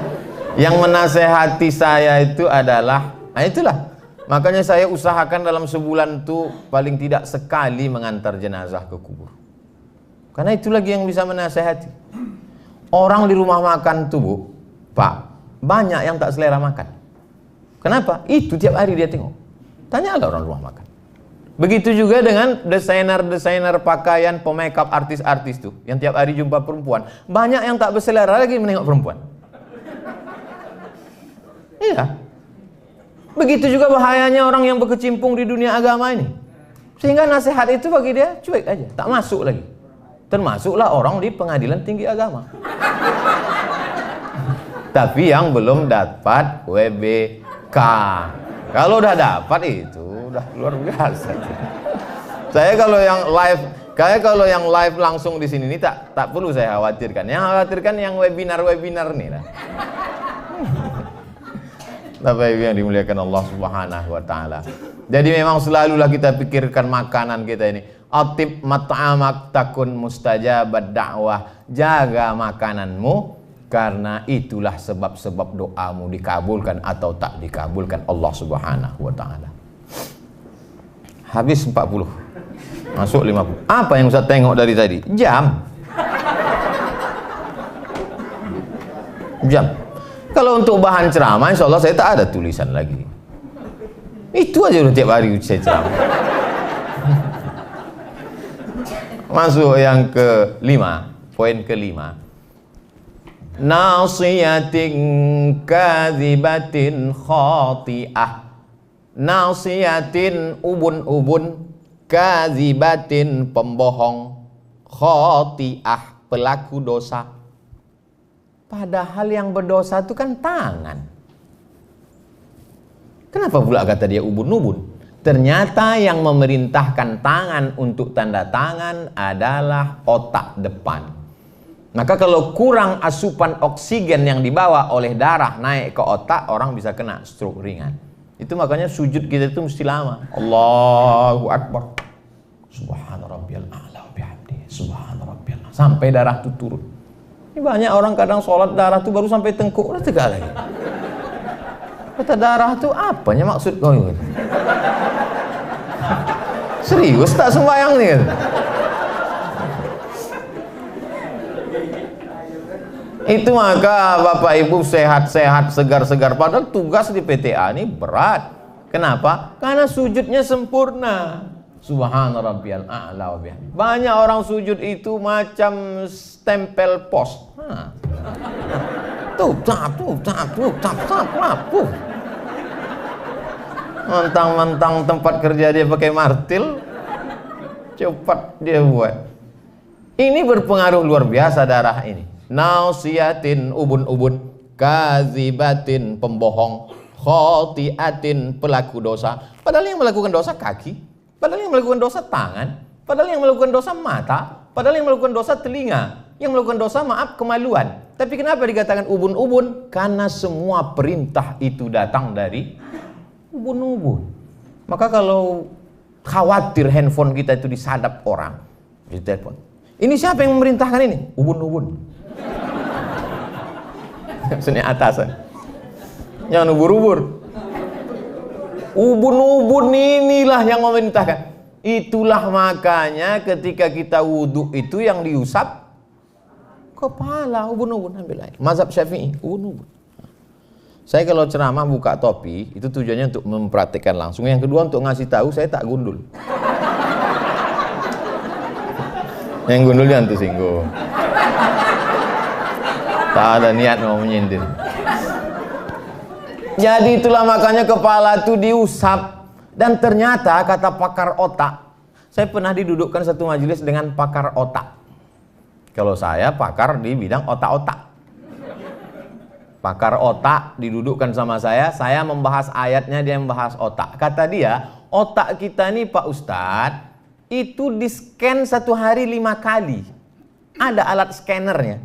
yang menasehati saya itu adalah, nah itulah. Makanya saya usahakan dalam sebulan itu paling tidak sekali mengantar jenazah ke kubur. Karena itu lagi yang bisa menasehati. Orang di rumah makan tuh Bu, Pak, banyak yang tak selera makan. Kenapa? Itu tiap hari dia tengok. Tanyalah orang rumah makan. Begitu juga dengan desainer-desainer pakaian, pemakeup artis-artis tuh, yang tiap hari jumpa perempuan. Banyak yang tak berselera lagi menengok perempuan. Iya. Begitu juga bahayanya orang yang berkecimpung di dunia agama ini. Sehingga nasihat itu bagi dia cuek aja, tak masuk lagi. Termasuklah orang di pengadilan tinggi agama. Tapi yang belum dapat WBK. Kalau udah dapat itu udah luar biasa. Saya kalau yang live langsung di sini ini tak perlu saya khawatirkan. Yang khawatirkan yang webinar nih lah. Bapak Ibu yang dimuliakan Allah Subhanahu wa taala. Jadi memang selalulah kita pikirkan makanan kita ini. Atib mat'amak takun mustajabad da'wah. Jaga makananmu, karena itulah sebab-sebab doamu dikabulkan atau tak dikabulkan Allah Subhanahu wa taala. Habis 40. Masuk 50. Apa yang Ustaz tengok dari tadi? Jam. Jam. Kalau untuk bahan ceramah, insya Allah saya tak ada tulisan lagi. Itu aja udah tiap hari saya ceramah. Masuk yang kelima, poin kelima. Nasiyatin kadhibatin khati'ah. Nasiyatin ubun-ubun, kadhibatin pembohong, khati'ah pelaku dosa. Padahal yang berdosa itu kan tangan. Kenapa pula kata dia ubun-ubun? Ternyata yang memerintahkan tangan untuk tanda tangan adalah otak depan. Maka kalau kurang asupan oksigen yang dibawa oleh darah naik ke otak, orang bisa kena stroke ringan. Itu makanya sujud kita itu mesti lama. Allahu Akbar. Subhana rabbiyal a'la wa bihamdihi. Subhana rabbiyal a'la. Sampai darah itu turun. Ini banyak orang kadang sholat darah itu baru sampai tengkuk udah tegak lagi. Kata darah itu apanya maksud kau ini? Serius tak sembahyang nih? Itu maka Bapak Ibu sehat-sehat, segar-segar. Padahal tugas di PTA ini berat. Kenapa? Karena sujudnya sempurna. Subhana rabbiyal a'la wa bihamdihi. Banyak orang sujud itu macam stempel pos. Tuh, mentang-mentang tempat kerja dia pakai martil, cepat dia buat. Ini berpengaruh luar biasa darah ini. Nausiyatin ubun-ubun, kazibatin pembohong, khotiatin pelaku dosa. Padahal yang melakukan dosa kaki, padahal yang melakukan dosa tangan, padahal yang melakukan dosa mata, padahal yang melakukan dosa telinga, yang melakukan dosa maaf kemaluan. Tapi kenapa dikatakan ubun-ubun? Karena semua perintah itu datang dari ubun-ubun. Maka kalau khawatir handphone kita itu disadap orang, ditelepon. Ini siapa yang memerintahkan ini? Ubun-ubun. Sini atasan. Jangan ubur-ubur. Ubun-ubun inilah yang memerintahkan. Itulah makanya ketika kita wudhu itu yang diusap kepala, ubun-ubun, ambil air. Mazhab Syafi'i, ubun-ubun. Saya kalau ceramah buka topi, itu tujuannya untuk mempraktikkan langsung. Yang kedua untuk ngasih tahu saya tak gundul. Yang gundul jangan tersinggung. Tak ada niat mau menyindir. Jadi itulah makanya kepala itu diusap. Dan ternyata kata pakar otak, saya pernah didudukkan satu majelis dengan pakar otak. Kalau saya pakar di bidang otak-otak. Pakar otak didudukkan sama saya membahas ayatnya, dia membahas otak. Kata dia, otak kita nih Pak Ustadz, itu di-scan satu hari 5 kali. Ada alat scannernya.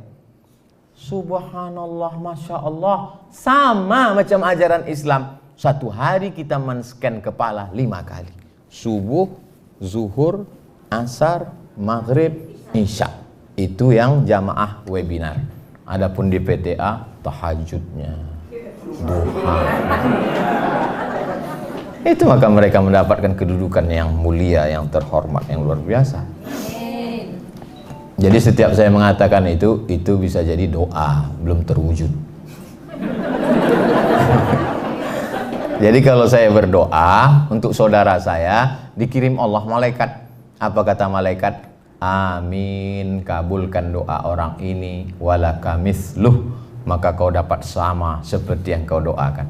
Subhanallah, Masya Allah. Sama macam ajaran Islam. Satu hari kita men-scan kepala 5 kali. Subuh, zuhur, asar, maghrib, isya. Itu yang jamaah webinar. Adapun di PTA, tahajudnya, duha. Itu maka mereka mendapatkan kedudukan yang mulia, yang terhormat, yang luar biasa. Jadi setiap saya mengatakan itu bisa jadi doa, belum terwujud. Jadi kalau saya berdoa untuk saudara saya, dikirim Allah malaikat. Apa kata malaikat? Amin, kabulkan doa orang ini, walaka misluh, maka kau dapat sama seperti yang kau doakan.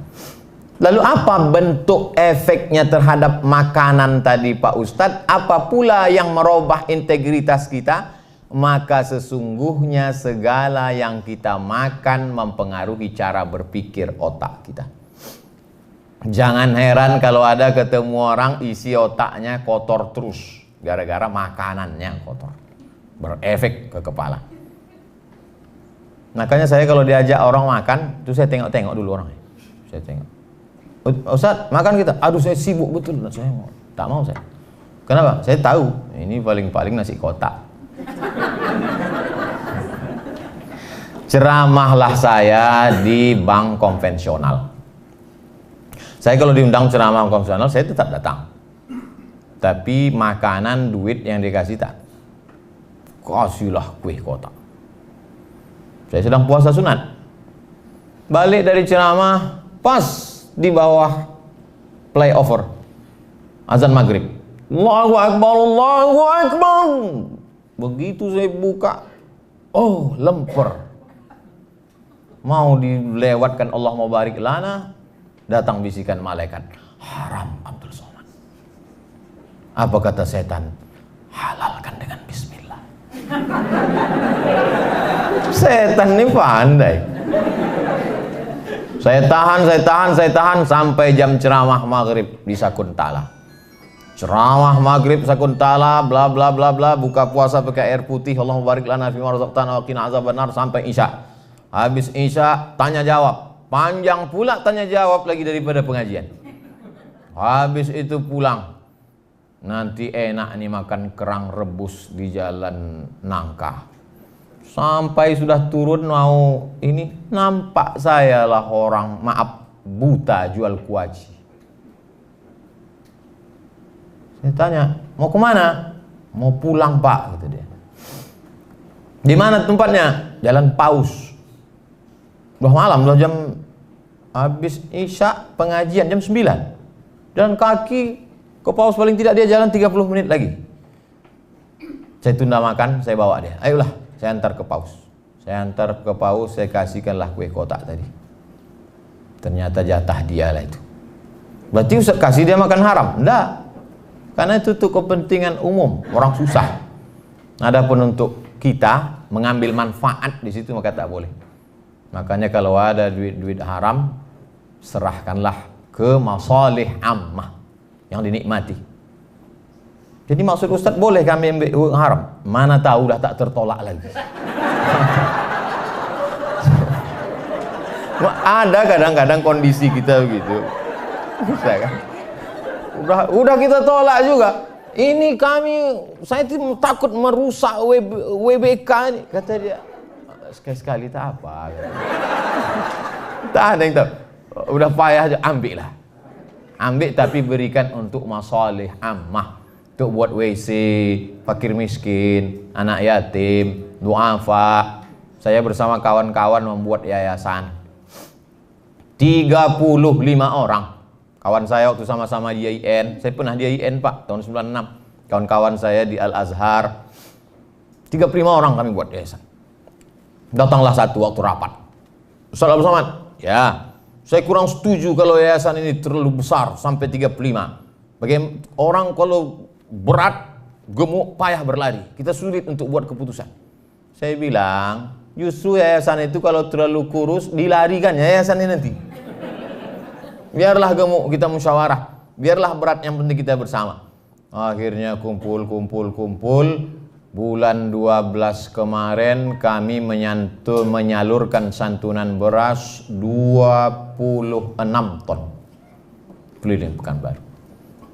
Lalu apa bentuk efeknya terhadap makanan tadi Pak Ustadz? Apa pula yang merubah integritas kita? Maka sesungguhnya segala yang kita makan mempengaruhi cara berpikir otak kita. Jangan heran kalau ada ketemu orang isi otaknya kotor terus, gara-gara makanannya kotor, berefek ke kepala. Makanya saya kalau diajak orang makan, itu saya tengok-tengok dulu orangnya. Saya tengok. Ustaz, makan kita. Aduh, saya sibuk betul. Saya tak mau saya. Kenapa? Saya tahu ini paling-paling nasi kotak. Ceramahlah saya di bank konvensional. Saya kalau diundang ceramah konvensional, saya tetap datang. Tapi makanan, duit yang dikasih tak. Kasihlah kue kotak. Saya sedang puasa sunat. Balik dari ceramah, pas di bawah flyover azan maghrib. Allahu Akbar, Allahu Akbar. Begitu saya buka, oh lemper. Mau dilewatkan Allah mau barik lana, datang bisikan malaikat, haram Abdul Somad. Apa kata setan? Halalkan dengan bismillah. Setan ini pandai. Saya tahan sampai jam ceramah maghrib di Sakuntala. Ceramah maghrib Sakuntala, bla bla bla bla, buka puasa pakai air putih, Allahumma barik lana fima razaqtana wa qina azabannar sampai Isya. Habis Isya tanya jawab, panjang pula tanya jawab lagi daripada pengajian. Habis itu pulang. Nanti enak nih makan kerang rebus di jalan Nangka. Sampai sudah turun mau ini, nampak saya lah orang, maaf, buta jual kuaci. Saya tanya, mau kemana? Mau pulang Pak, kata dia. Di mana tempatnya? Jalan Paus. Udah malam, udah jam habis Isya pengajian jam 9. Jalan kaki ke Paus, paling tidak dia jalan 30 menit lagi. Saya tunda makan, saya bawa dia. Ayolah, saya antar ke Paus. Saya antar ke Paus, saya kasihkanlah kue kotak tadi. Ternyata jatah dia lah itu. Berarti Ustaz kasih dia makan haram? Enggak. Karena itu untuk kepentingan umum, orang susah. Adapun untuk kita mengambil manfaat di situ maka tak boleh. Makanya kalau ada duit-duit haram, serahkanlah ke masalih ammah yang dinikmati. Jadi maksud Ustaz boleh kami ambil uang haram? Mana tahu dah tak tertolak lagi. Ada kadang-kadang kondisi kita begitu. Bisa kan? Udah kita tolak juga. Ini saya takut merusak WBK ini. Kata dia, sekali-sekali tak apa. Tak ada yang tahu. Udah payah aja, ambil lah. Ambil tapi berikan untuk masalih ammah. Untuk buat WC, fakir miskin, anak yatim, duafa. Saya bersama kawan-kawan membuat yayasan. 35 orang. Kawan saya waktu sama-sama di IAIN, saya pernah di IAIN Pak, tahun 96. Kawan-kawan saya di Al-Azhar, 35 orang kami buat yayasan. Datanglah satu waktu rapat. Ustaz Abdul Somad, ya, saya kurang setuju kalau yayasan ini terlalu besar, sampai 35. Bagaimana orang kalau berat, gemuk, payah berlari, kita sulit untuk buat keputusan. Saya bilang, justru yayasan itu kalau terlalu kurus, dilarikan yayasan ini nanti. Biarlah gemuk kita musyawarah, biarlah berat yang penting kita bersama. Akhirnya kumpul. Bulan 12 kemarin kami menyalurkan santunan beras 26 ton keliling Pekanbaru.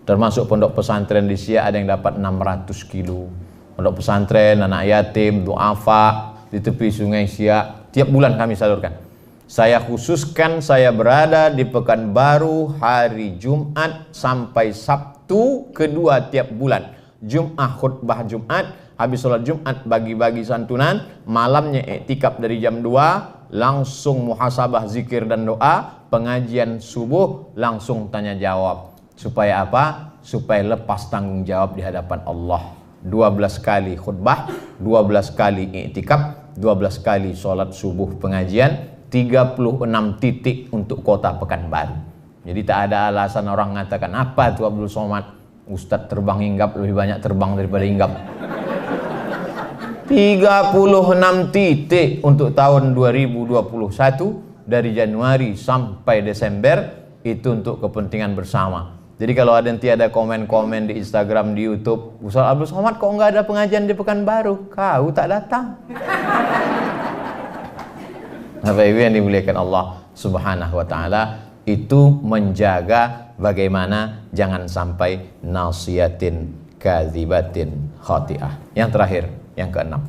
Termasuk pondok pesantren di Siak ada yang dapat 600 kilo. Pondok pesantren, anak yatim, duafa di tepi sungai Siak, tiap bulan kami salurkan. Saya khususkan saya berada di Pekanbaru hari Jumat sampai Sabtu kedua tiap bulan. Jumat khutbah Jumat, habis sholat Jumat bagi-bagi santunan, malamnya iktikaf dari jam 2, langsung muhasabah zikir dan doa, pengajian subuh, langsung tanya jawab. Supaya apa? Supaya lepas tanggung jawab di hadapan Allah. 12 kali khutbah, 12 kali iktikaf, 12 kali sholat subuh pengajian, 36 titik untuk kota Pekanbaru. Jadi tak ada alasan orang mengatakan apa itu Abdul Somad, Ustadz terbang hinggap, lebih banyak terbang daripada hinggap. 36 titik untuk tahun 2021 dari Januari sampai Desember, itu untuk kepentingan bersama. Jadi kalau ada nanti ada komen-komen di Instagram, di YouTube, Ustadz Abdul Somad kok nggak ada pengajian di Pekanbaru, kau tak datang. Bapak Ibu yang dimuliakan Allah Subhanahu wa taala, itu menjaga bagaimana jangan sampai nasiyatin kadzibatin khati'ah. Yang terakhir, yang keenam.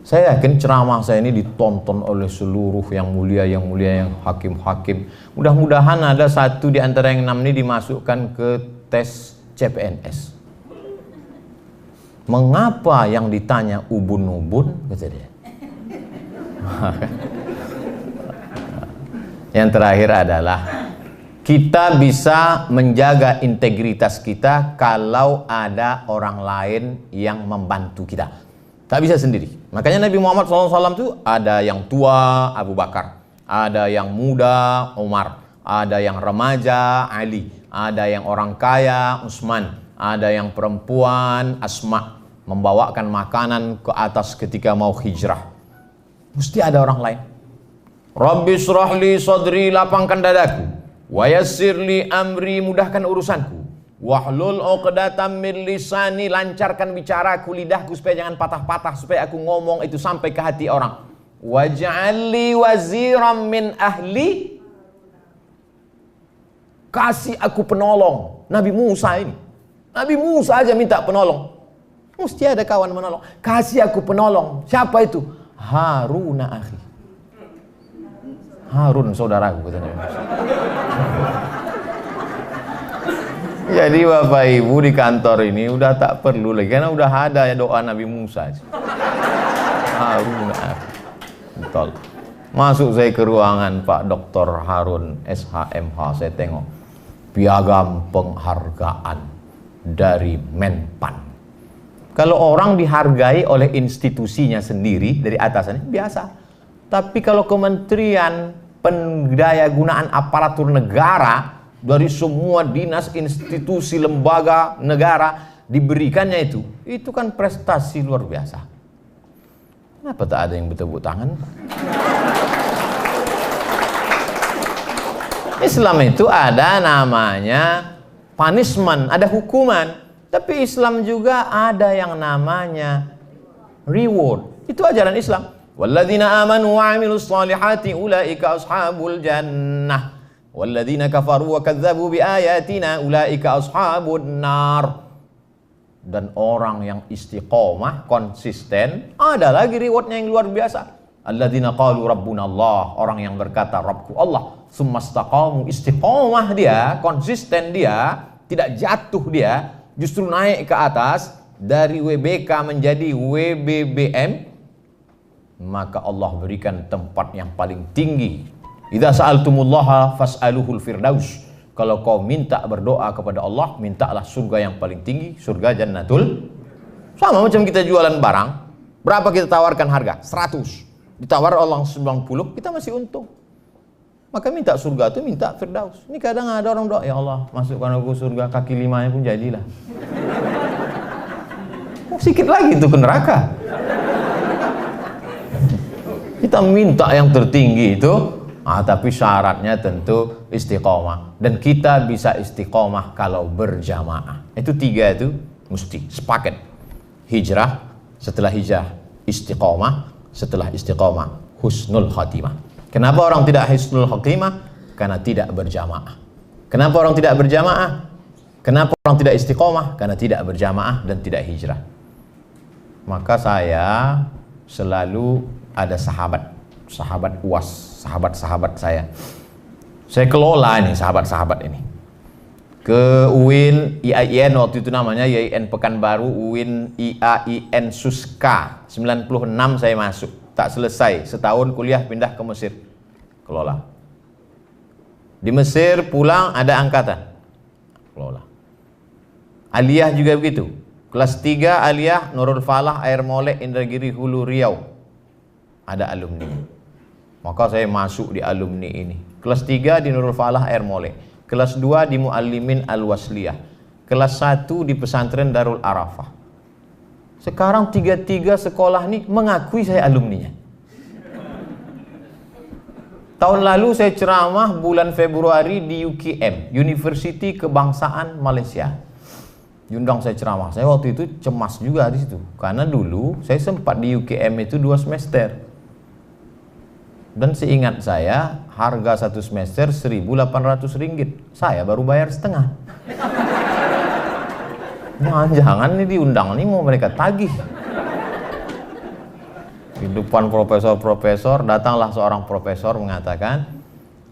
Saya yakin ceramah saya ini ditonton oleh seluruh yang mulia, yang hakim-hakim. Mudah-mudahan ada satu di antara yang 6 ini dimasukkan ke tes CPNS. Mengapa yang ditanya ubun-ubun, kata dia. Yang terakhir adalah kita bisa menjaga integritas kita kalau ada orang lain yang membantu kita. Tak bisa sendiri. Makanya Nabi Muhammad SAW itu ada yang tua Abu Bakar, ada yang muda Umar, ada yang remaja Ali, ada yang orang kaya Utsman, ada yang perempuan Asma, membawakan makanan ke atas ketika mau hijrah. Mesti ada orang lain. Rabbi shrahli sadri, lapangkan dadaku, wa yassirli amri, mudahkan urusanku, wahlul 'uqdatam min lisani, lancarkan bicaraku, lidahku supaya jangan patah-patah, supaya aku ngomong itu sampai ke hati orang. Waj'alli waziran min ahli, kasih aku penolong. Nabi Musa ini, Nabi Musa aja minta penolong, mesti ada kawan menolong. Kasih aku penolong. Siapa itu? Haruna akhi, Harun saudaraku, katanya. Jadi Bapak Ibu di kantor ini udah tak perlu lagi, karena udah ada ya doa Nabi Musa. Harun akhi. Betul. Masuk saya ke ruangan Pak Dr. Harun SHMH, saya tengok piagam penghargaan dari Menpan. Kalau orang dihargai oleh institusinya sendiri dari atasannya biasa. Tapi kalau kementerian pendayagunaan aparatur negara dari semua dinas, institusi, lembaga negara diberikannya itu kan prestasi luar biasa. Kenapa tak ada yang bertepuk tangan? Islam itu ada namanya punishment, ada hukuman. Tapi Islam juga ada yang namanya reward. Itu ajaran Islam. Walladzina amanu wa 'amilus shalihati ulaika ashabul jannah. Walladzina kafaru wa kadzdzabu biayatina ulaika ashabun nar. Dan orang yang istiqomah, konsisten, ada lagi rewardnya yang luar biasa. Alladzina qalu rabbuna Allah, orang yang berkata Rabbku Allah, tsumastaqamu, istiqomah dia, konsisten dia, tidak jatuh dia, justru naik ke atas dari WBK menjadi WBBM, maka Allah berikan tempat yang paling tinggi. Idza sa'altumullaha fas'aluhul firdaus. Kalau kau minta berdoa kepada Allah, mintalah surga yang paling tinggi, surga jannatul. Sama macam kita jualan barang, berapa kita tawarkan harga? 100. Ditawar Allah 90, kita masih untung. Maka minta surga itu minta firdaus. Ini kadang ada orang doa, ya Allah masukkan aku surga, kaki 5-nya pun jadilah. Sedikit lagi itu ke neraka. Kita minta yang tertinggi itu, tapi syaratnya tentu istiqomah. Dan kita bisa istiqomah kalau berjamaah. Itu 3 itu mesti sepaket. Hijrah, setelah hijrah istiqomah, setelah istiqomah husnul khatimah. Kenapa orang tidak husnul khatimah? Karena tidak berjamaah. Kenapa orang tidak berjamaah? Kenapa orang tidak istiqomah? Karena tidak berjamaah dan tidak hijrah. Maka saya selalu ada sahabat UAS, sahabat-sahabat saya. Saya kelola ini sahabat-sahabat ini. Ke UIN IAIN waktu itu namanya IAIN Pekanbaru, UIN IAIN Suska. 96 saya masuk, tak selesai, setahun kuliah pindah ke Mesir. Kelola. Di Mesir pulang ada angkatan. Kelola. Aliyah juga begitu. Kelas 3 Aliyah Nurul Falah Air Molek Indragiri Hulu Riau. Ada alumni. Maka saya masuk di alumni ini. Kelas 3 di Nurul Falah Air Molek. Kelas 2 di Muallimin Al-Wasliyah. Kelas 1 di Pesantren Darul Arafah. Sekarang 3 sekolah ini mengakui saya alumninya. Tahun lalu saya ceramah bulan Februari di UKM, University Kebangsaan Malaysia. Diundang saya ceramah. Saya waktu itu cemas juga di situ. Karena dulu saya sempat di UKM itu 2 semester. Dan seingat saya, harga satu semester 1.800 ringgit. Saya baru bayar setengah. Jangan-jangan nih diundang nih mau mereka tagih. Di depan profesor-profesor, datanglah seorang profesor mengatakan,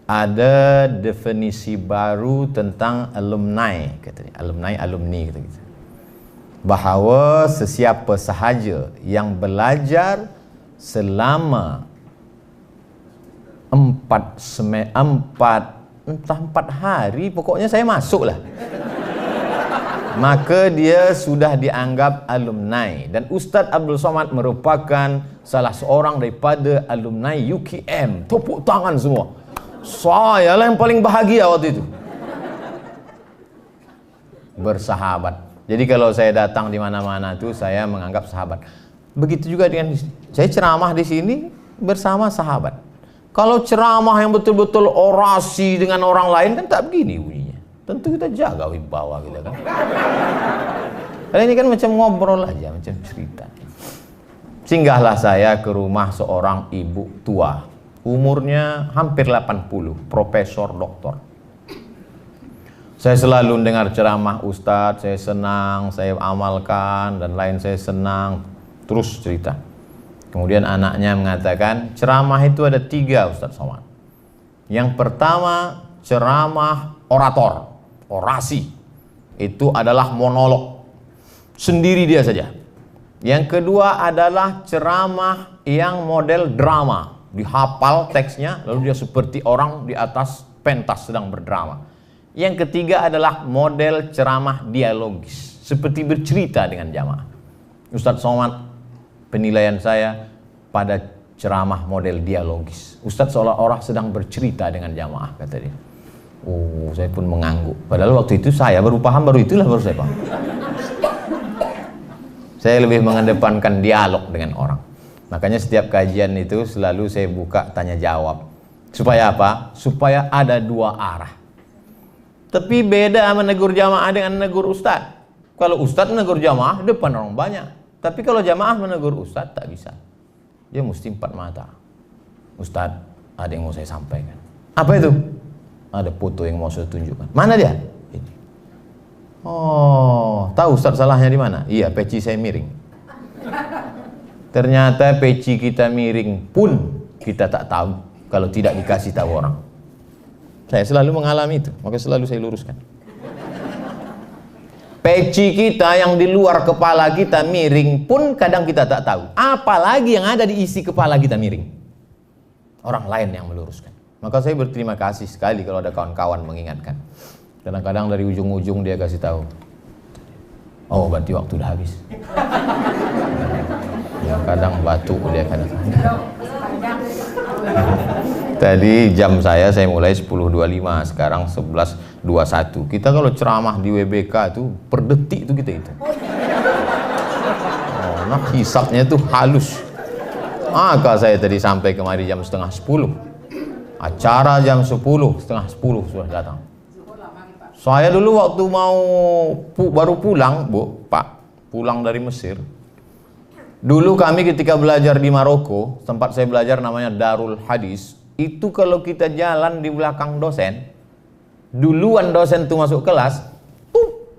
ada definisi baru tentang alumni, katanya. Alumni, gitu. Bahwa sesiapa sahaja yang belajar selama 4 hari, pokoknya saya masuk lah, maka dia sudah dianggap alumni. Dan Ustadz Abdul Somad merupakan salah seorang daripada alumni UKM. Tepuk tangan semua. Saya lah yang paling bahagia waktu itu. Bersahabat. Jadi kalau saya datang di mana-mana tuh saya menganggap sahabat. Begitu juga dengan saya ceramah di sini bersama sahabat. Kalau ceramah yang betul-betul orasi dengan orang lain kan tak begini bunyinya. Tentu kita jaga wibawa kita kan. Karena ini kan macam ngobrol aja, macam cerita. Singgahlah saya ke rumah seorang ibu tua. Umurnya hampir 80, profesor doktor. Saya selalu dengar ceramah Ustadz, saya senang, saya amalkan, dan lain saya senang. Terus cerita. Kemudian anaknya mengatakan, ceramah itu ada 3 Ustadz Somad. Yang pertama, ceramah orator, orasi. Itu adalah monolog. Sendiri dia saja. Yang kedua adalah ceramah yang model drama. Dihafal teksnya, lalu dia seperti orang di atas pentas sedang berdrama. Yang ketiga adalah model ceramah dialogis, seperti bercerita dengan jamaah. Ustadz Somad, penilaian saya pada ceramah model dialogis. Ustadz seolah-olah sedang bercerita dengan jamaah, kata dia. Oh, saya pun mengangguk. Padahal waktu itu saya baru paham, baru saya paham. Saya lebih mengedepankan dialog dengan orang. Makanya setiap kajian itu selalu saya buka tanya jawab. Supaya apa? Supaya ada 2 arah. Tapi beda menegur jamaah dengan menegur ustadz. Kalau ustadz menegur jamaah depan orang banyak. Tapi kalau jamaah menegur ustadz tak bisa. Dia mesti 4 mata. Ustadz, ada yang mau saya sampaikan. Apa itu? Ada foto yang mau saya tunjukkan. Mana dia? Ini. Oh, tahu ustadz salahnya di mana? Iya, peci saya miring. Ternyata peci kita miring pun kita tak tahu kalau tidak dikasih tahu orang. Saya selalu mengalami itu, maka selalu saya luruskan. Peci kita yang di luar kepala kita miring pun kadang kita tak tahu. Apalagi yang ada di isi kepala kita miring. Orang lain yang meluruskan. Maka saya berterima kasih sekali kalau ada kawan-kawan mengingatkan. Kadang-kadang dari ujung-ujung dia kasih tahu. Oh, berarti waktu udah habis. Ya, kadang batu dia kadang. Tadi jam saya mulai 10.25, sekarang 11.21. Kita kalau ceramah di WBK itu per detik itu kita itu. Oh, nah hisapnya itu halus. Maka saya tadi sampai kemari jam 9:30. Acara jam 10:30 sudah datang. Saya dulu waktu baru pulang, Pak, pulang dari Mesir. Dulu kami ketika belajar di Maroko, tempat saya belajar namanya Darul Hadis. Itu kalau kita jalan di belakang dosen, duluan dosen itu masuk kelas,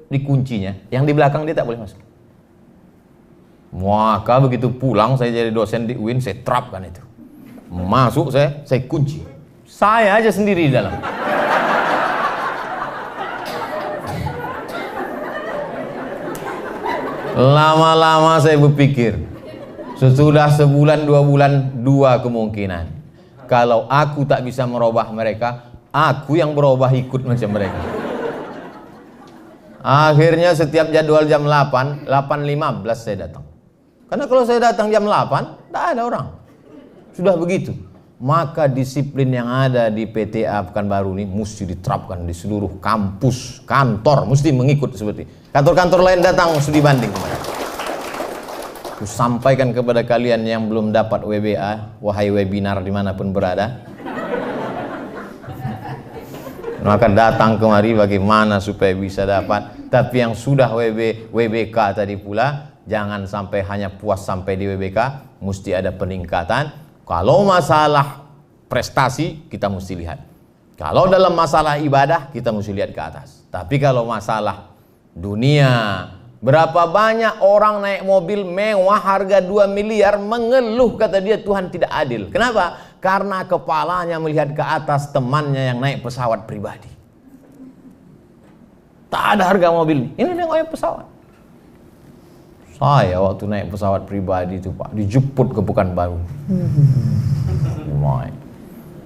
dikuncinya. Yang di belakang dia tak boleh masuk. Maka begitu pulang saya jadi dosen di UIN, saya terapkan itu. Masuk saya kunci. Saya aja sendiri di dalam. Lama-lama saya berpikir, sesudah sebulan 2 bulan 2 kemungkinan. Kalau aku tak bisa merubah mereka, aku yang berubah ikut macam mereka. Akhirnya setiap jadwal jam 8:15 saya datang. Karena kalau saya datang jam 8, tak ada orang. Sudah begitu. Maka disiplin yang ada di PTA Pekanbaru ini mesti diterapkan di seluruh kampus, kantor, mesti mengikut seperti. Kantor-kantor lain datang studi banding kemarin. Aku sampaikan kepada kalian yang belum dapat WBA, wahai webinar dimanapun berada, maka datang kemari bagaimana supaya bisa dapat. Tapi yang sudah WBK tadi pula, jangan sampai hanya puas sampai di WBK, mesti ada peningkatan. Kalau masalah prestasi kita mesti lihat. Kalau dalam masalah ibadah kita mesti lihat ke atas. Tapi kalau masalah dunia, berapa banyak orang naik mobil mewah harga 2 miliar mengeluh, kata dia Tuhan tidak adil. Kenapa? Karena kepalanya melihat ke atas temannya yang naik pesawat pribadi. Tak ada harga mobil. Ini yang naik pesawat. Saya waktu naik pesawat pribadi itu Pak, dijemput ke Pekanbaru.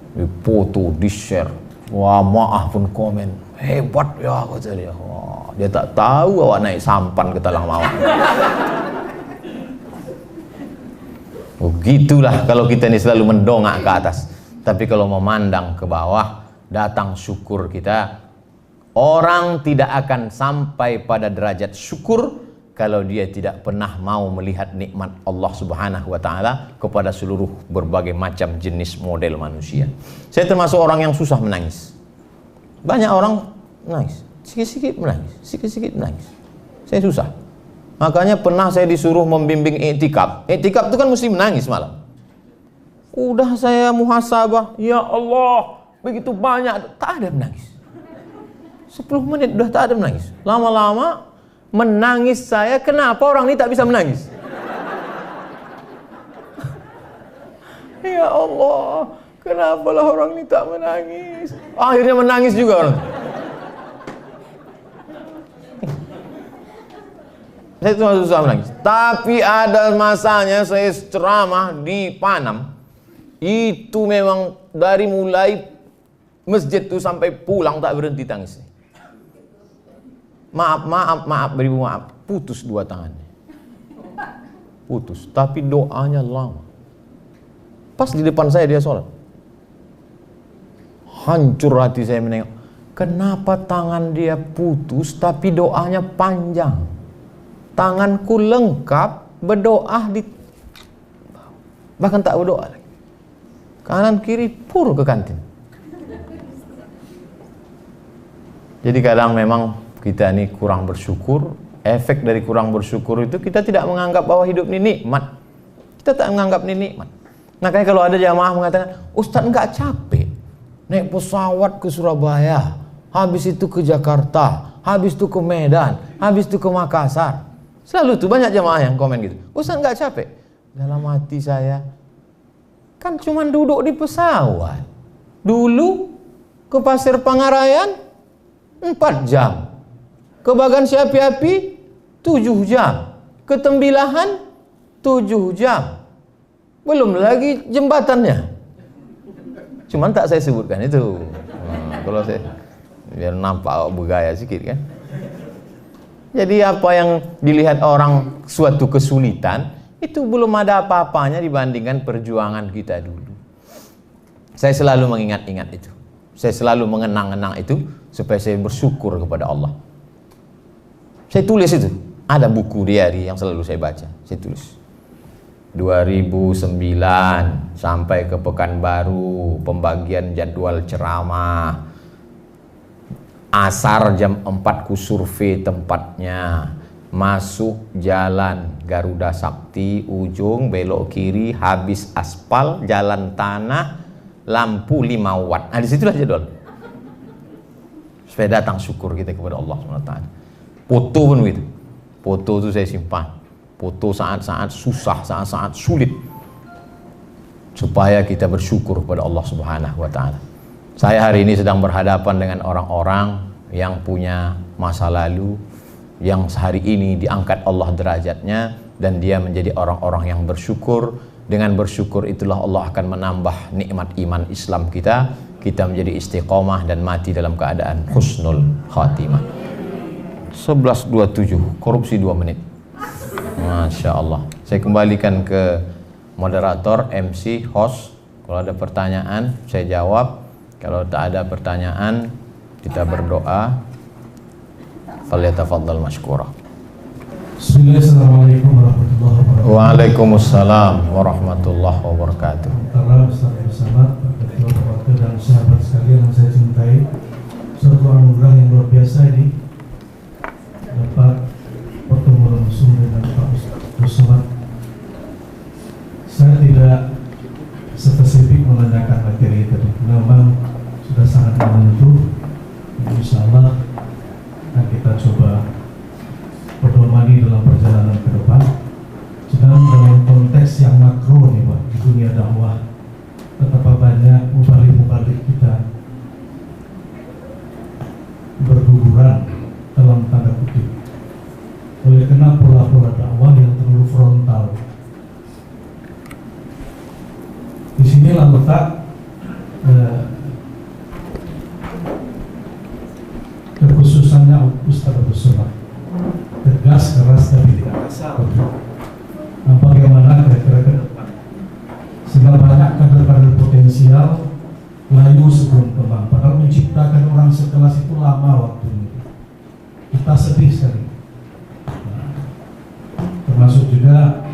Dipoto, di-share. Wah, maaf pun komen. Hebat ya, kata dia. Wah, dia tak tahu awak naik sampan ke Talang Mawar. Begitulah kalau kita ini selalu mendongak ke atas. Tapi kalau memandang ke bawah, datang syukur kita. Orang tidak akan sampai pada derajat syukur kalau dia tidak pernah mau melihat nikmat Allah Subhanahu wa Ta'ala kepada seluruh berbagai macam jenis model manusia. Saya termasuk orang yang susah menangis. Banyak orang menangis, sikit-sikit menangis, sikit-sikit menangis. Saya susah. Makanya pernah saya disuruh membimbing i'tikaf. I'tikaf itu kan mesti menangis malam. Udah saya muhasabah, ya Allah, begitu banyak, tak ada menangis. 10 menit udah tak ada menangis. Lama-lama menangis saya, kenapa orang ini tak bisa menangis? Ya Allah, kenapalah orang ini tak menangis? Akhirnya menangis juga orang. Saya cuma susah menangis. Tapi ada masanya saya ceramah di Panam. Itu memang dari mulai masjid itu sampai pulang tak berhenti tangis. Maaf, beribu maaf. Putus 2 tangannya. Putus, tapi doanya lama. Pas di depan saya dia sholat. Hancur hati saya menengok. Kenapa tangan dia putus tapi doanya panjang? Tanganku lengkap, berdoa di bahkan tak berdoa lagi. Kanan kiri pur ke kantin. Jadi kadang memang kita ini kurang bersyukur. Efek dari kurang bersyukur itu kita tidak menganggap bahwa hidup ini nikmat. Kita tak menganggap ini nikmat. Makanya kalau ada jamaah mengatakan, Ustaz enggak capek naik pesawat ke Surabaya, habis itu ke Jakarta, habis itu ke Medan, habis itu ke Makassar. Selalu tuh banyak jamaah yang komen gitu, Ustaz enggak capek? Dalam hati saya, kan cuma duduk di pesawat. Dulu ke Pasir Pangarayan 4 jam. Ke Bagan Api-Api 7 jam. Ke Tembilahan 7 jam. Belum lagi jembatannya. Cuman tak saya sebutkan itu. Kalau saya biar nampak bergaya sedikit kan. Jadi apa yang dilihat orang suatu kesulitan itu belum ada apa-apanya dibandingkan perjuangan kita dulu. Saya selalu mengingat-ingat itu. Saya selalu mengenang-enang itu supaya saya bersyukur kepada Allah. Saya tulis itu. Ada buku diary yang selalu saya baca. Saya tulis. 2009 sampai ke Pekanbaru, pembagian jadwal ceramah. Asar jam 4 ku survei tempatnya. Masuk jalan Garuda Sakti, ujung belok kiri, habis aspal, jalan tanah, lampu 5 watt. Nah disitulah jadwal. Supaya datang syukur kita kepada Allah SWT. Foto pun begitu. Foto itu saya simpan. Foto saat-saat susah, saat-saat sulit. Supaya kita bersyukur kepada Allah Subhanahu wa Ta'ala. Saya hari ini sedang berhadapan dengan orang-orang yang punya masa lalu, yang sehari ini diangkat Allah derajatnya, dan dia menjadi orang-orang yang bersyukur. Dengan bersyukur itulah Allah akan menambah nikmat iman Islam kita. Kita menjadi istiqomah dan mati dalam keadaan husnul khatimah. 11.27, korupsi 2 menit. Masya Allah. Saya kembalikan ke moderator, MC, host. Kalau ada pertanyaan saya jawab. Kalau tak ada pertanyaan kita berdoa. Falyatafaddal mashkura. Assalamualaikum warahmatullahi wabarakatuh. Waalaikumsalam warahmatullahi wabarakatuh. Bersama waktu dan sahabat sekalian yang saya cintai, suatu anugerah yang luar biasa ini dapat pertemuan langsung dengan Pak Ustaz Somad. Saya tidak spesifik menanyakan materi sangat menentu. Insya Allah akan kita coba pedomani dalam perjalanan ke depan. Sedang dalam konteks yang makro nih Pak, di dunia dakwah, betapa banyak mubalik-mubalik kita berguguran dalam tanda kutip oleh karena pola-pola dakwah yang terlalu frontal. Disinilah letak kekhususannya Ustaz Abdus Somad, tegas, keras, tapi tidak kasar. Nah, bagaimana kira-kira ke depan sehingga banyak kader-kader potensial layu sebelum kembang, padahal menciptakan orang sekelas itu lama waktunya. Kita sedih sekali. Nah, termasuk juga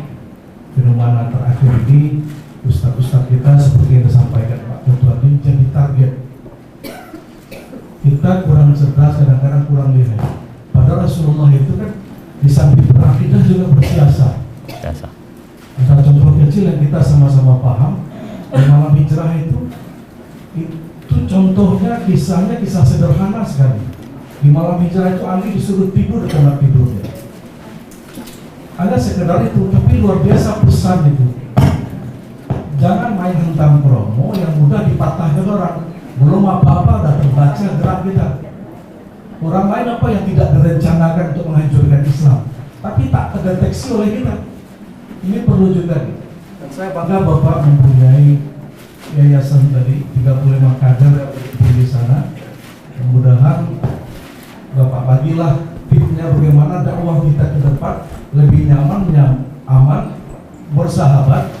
fenomena terakhir ini, ustaz-ustaz kita seperti yang disampaikan Pak Ketua ini jadi target. Kita kurang cerdas, kadang-kadang kurang lihai. Padahal Rasulullah itu kan di samping berakidah juga bersiasat. Ada contoh kecil yang kita sama-sama paham di malam hijrah itu contohnya kisahnya kisah sederhana sekali. Di malam hijrah itu Ali disuruh tidur di kamar tidurnya. Ada sekedar itu, tapi luar biasa pesan itu. Jangan main hentam promo yang mudah dipatahkan orang. Belum apa-apa dah terbaca gerak kita. Orang lain apa yang tidak direncanakan untuk menghancurkan Islam, tapi tak terdeteksi oleh kita. Ini perlu juga. Dan saya bangga Bapak mempunyai yayasan tadi 35 kader di sana. Mudah-mudahan Bapak bagilah tipsnya bagaimana dakwah kita ke depan lebih nyaman, aman, bersahabat,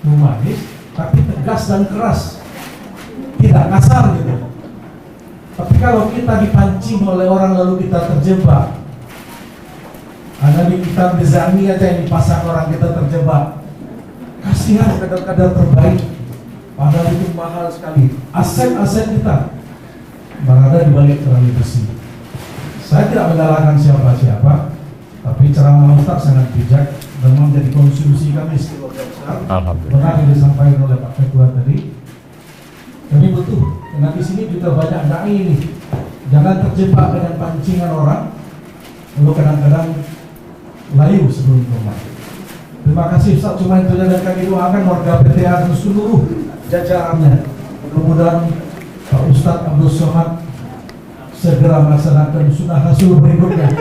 humanis, tapi tegas dan keras, tidak kasar gitu. Tapi kalau kita dipancing oleh orang lalu kita terjebak, ada di kitab Nizami aja yang dipasang orang kita terjebak. Kasihan kader-kader terbaik, padahal itu mahal sekali. Aset-aset kita berada di balik tali besi. Saya tidak menyalahkan siapa-siapa, tapi ceramah Ustaz sangat bijak dan menjadi konsumsi kami keluarga besar. Benar yang disampaikan oleh Pak Ketua tadi. Kami butuh, karena di sini juga banyak dai ini. Jangan terjebak dengan pancingan orang, lalu kadang-kadang layu sebelum rumah. Terima kasih Ustaz, cuma itu dan kami doakan warga PTA dan seluruh jajarannya. Mudah-mudahan Pak Ustaz Abdus Somad segera melaksanakan sunnah Rasul berikutnya.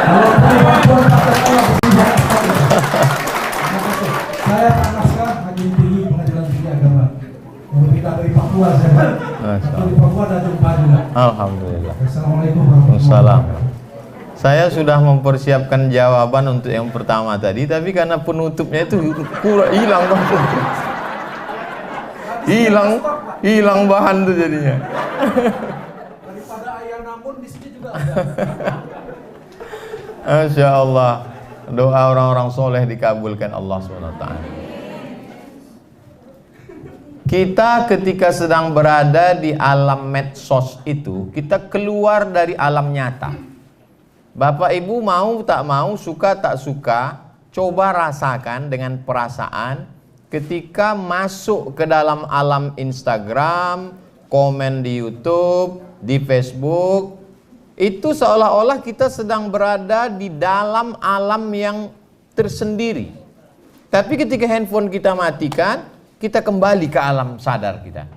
Kalau perlu saya Pak Naskah, Hakim Tinggi Pengadilan Tinggi Agama. Kalau kita dari Papua, saya dari Papua ada jumpa juga. Alhamdulillah. Assalamualaikum warahmatullahi wabarakatuh. Saya sudah mempersiapkan jawaban untuk yang pertama tadi, tapi karena penutupnya itu hilang hilang bahan tuh jadinya. Daripada ayam namun di sini juga ada. Masya Allah, doa orang-orang soleh dikabulkan Allah SWT. Kita ketika sedang berada di alam medsos itu, kita keluar dari alam nyata. Bapak Ibu mau tak mau, suka tak suka, coba rasakan dengan perasaan ketika masuk ke dalam alam Instagram, komen di YouTube, di Facebook, itu seolah-olah kita sedang berada di dalam alam yang tersendiri. Tapi ketika handphone kita matikan, kita kembali ke alam sadar kita.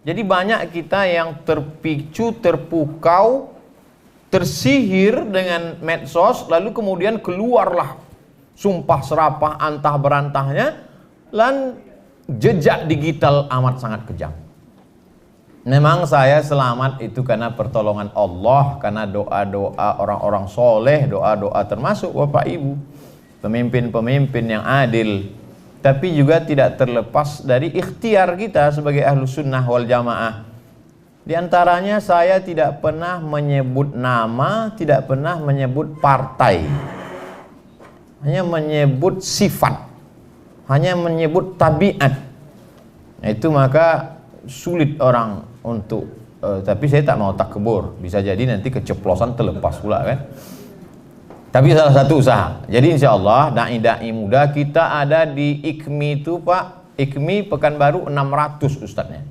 Jadi banyak kita yang terpicu, terpukau, tersihir dengan medsos, lalu kemudian keluarlah sumpah serapah antah berantahnya, dan jejak digital amat sangat kejam. Memang saya selamat itu karena pertolongan Allah, karena doa-doa orang-orang soleh, doa-doa termasuk Bapak Ibu, pemimpin-pemimpin yang adil. Tapi juga tidak terlepas dari ikhtiar kita sebagai ahlu sunnah wal jamaah. Di antaranya saya tidak pernah menyebut nama, tidak pernah menyebut partai, hanya menyebut sifat, hanya menyebut tabiat. Nah, itu maka sulit orang untuk tapi saya tak mau takbur, bisa jadi nanti keceplosan terlepas pula kan. Tapi salah satu usaha. Jadi insya Allah dai-dai muda kita ada di IKMI itu Pak, IKMI Pekanbaru 600 ustadznya.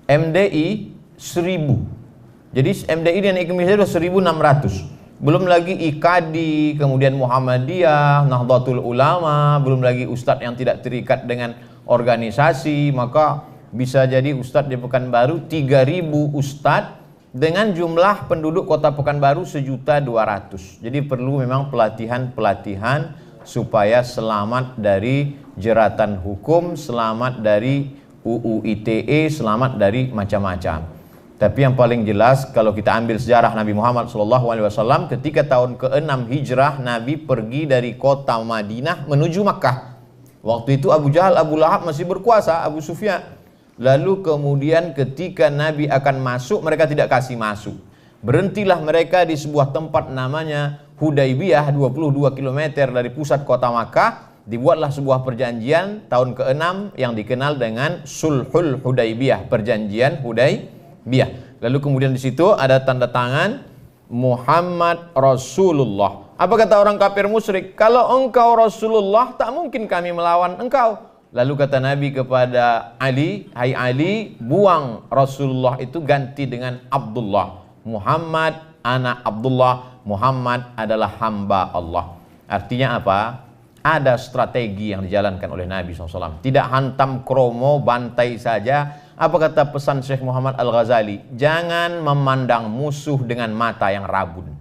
MDI 1000. Jadi MDI dan Indonesia sudah 1600. Belum lagi IKADI, kemudian Muhammadiyah, Nahdlatul Ulama, belum lagi ustadz yang tidak terikat dengan organisasi. Maka bisa jadi ustadz di Pekanbaru 3000 ustadz dengan jumlah penduduk kota Pekanbaru 1.200.000. Jadi perlu memang pelatihan-pelatihan supaya selamat dari jeratan hukum, selamat dari UU ITE, selamat dari macam-macam. Tapi yang paling jelas kalau kita ambil sejarah Nabi Muhammad SAW, ketika tahun ke-6 Hijrah, Nabi pergi dari kota Madinah menuju Makkah. Waktu itu Abu Jahal, Abu Lahab masih berkuasa, Abu Sufyan. Lalu kemudian ketika Nabi akan masuk, mereka tidak kasih masuk. Berhentilah mereka di sebuah tempat namanya Hudaybiyah, 22 km dari pusat kota Makkah. Dibuatlah sebuah perjanjian tahun ke-6 yang dikenal dengan Sulhul Hudaybiyah, perjanjian Hudaybiyah. Lalu kemudian di situ ada tanda tangan Muhammad Rasulullah. Apa kata orang kafir musyrik? Kalau engkau Rasulullah, tak mungkin kami melawan engkau. Lalu kata Nabi kepada Ali, hai Ali, buang Rasulullah itu, ganti dengan Abdullah. Muhammad anak Abdullah, Muhammad adalah hamba Allah. Artinya apa? Ada strategi yang dijalankan oleh Nabi SAW. Tidak hantam kromo, bantai saja. Apa kata pesan Syekh Muhammad Al-Ghazali? Jangan memandang musuh dengan mata yang rabun.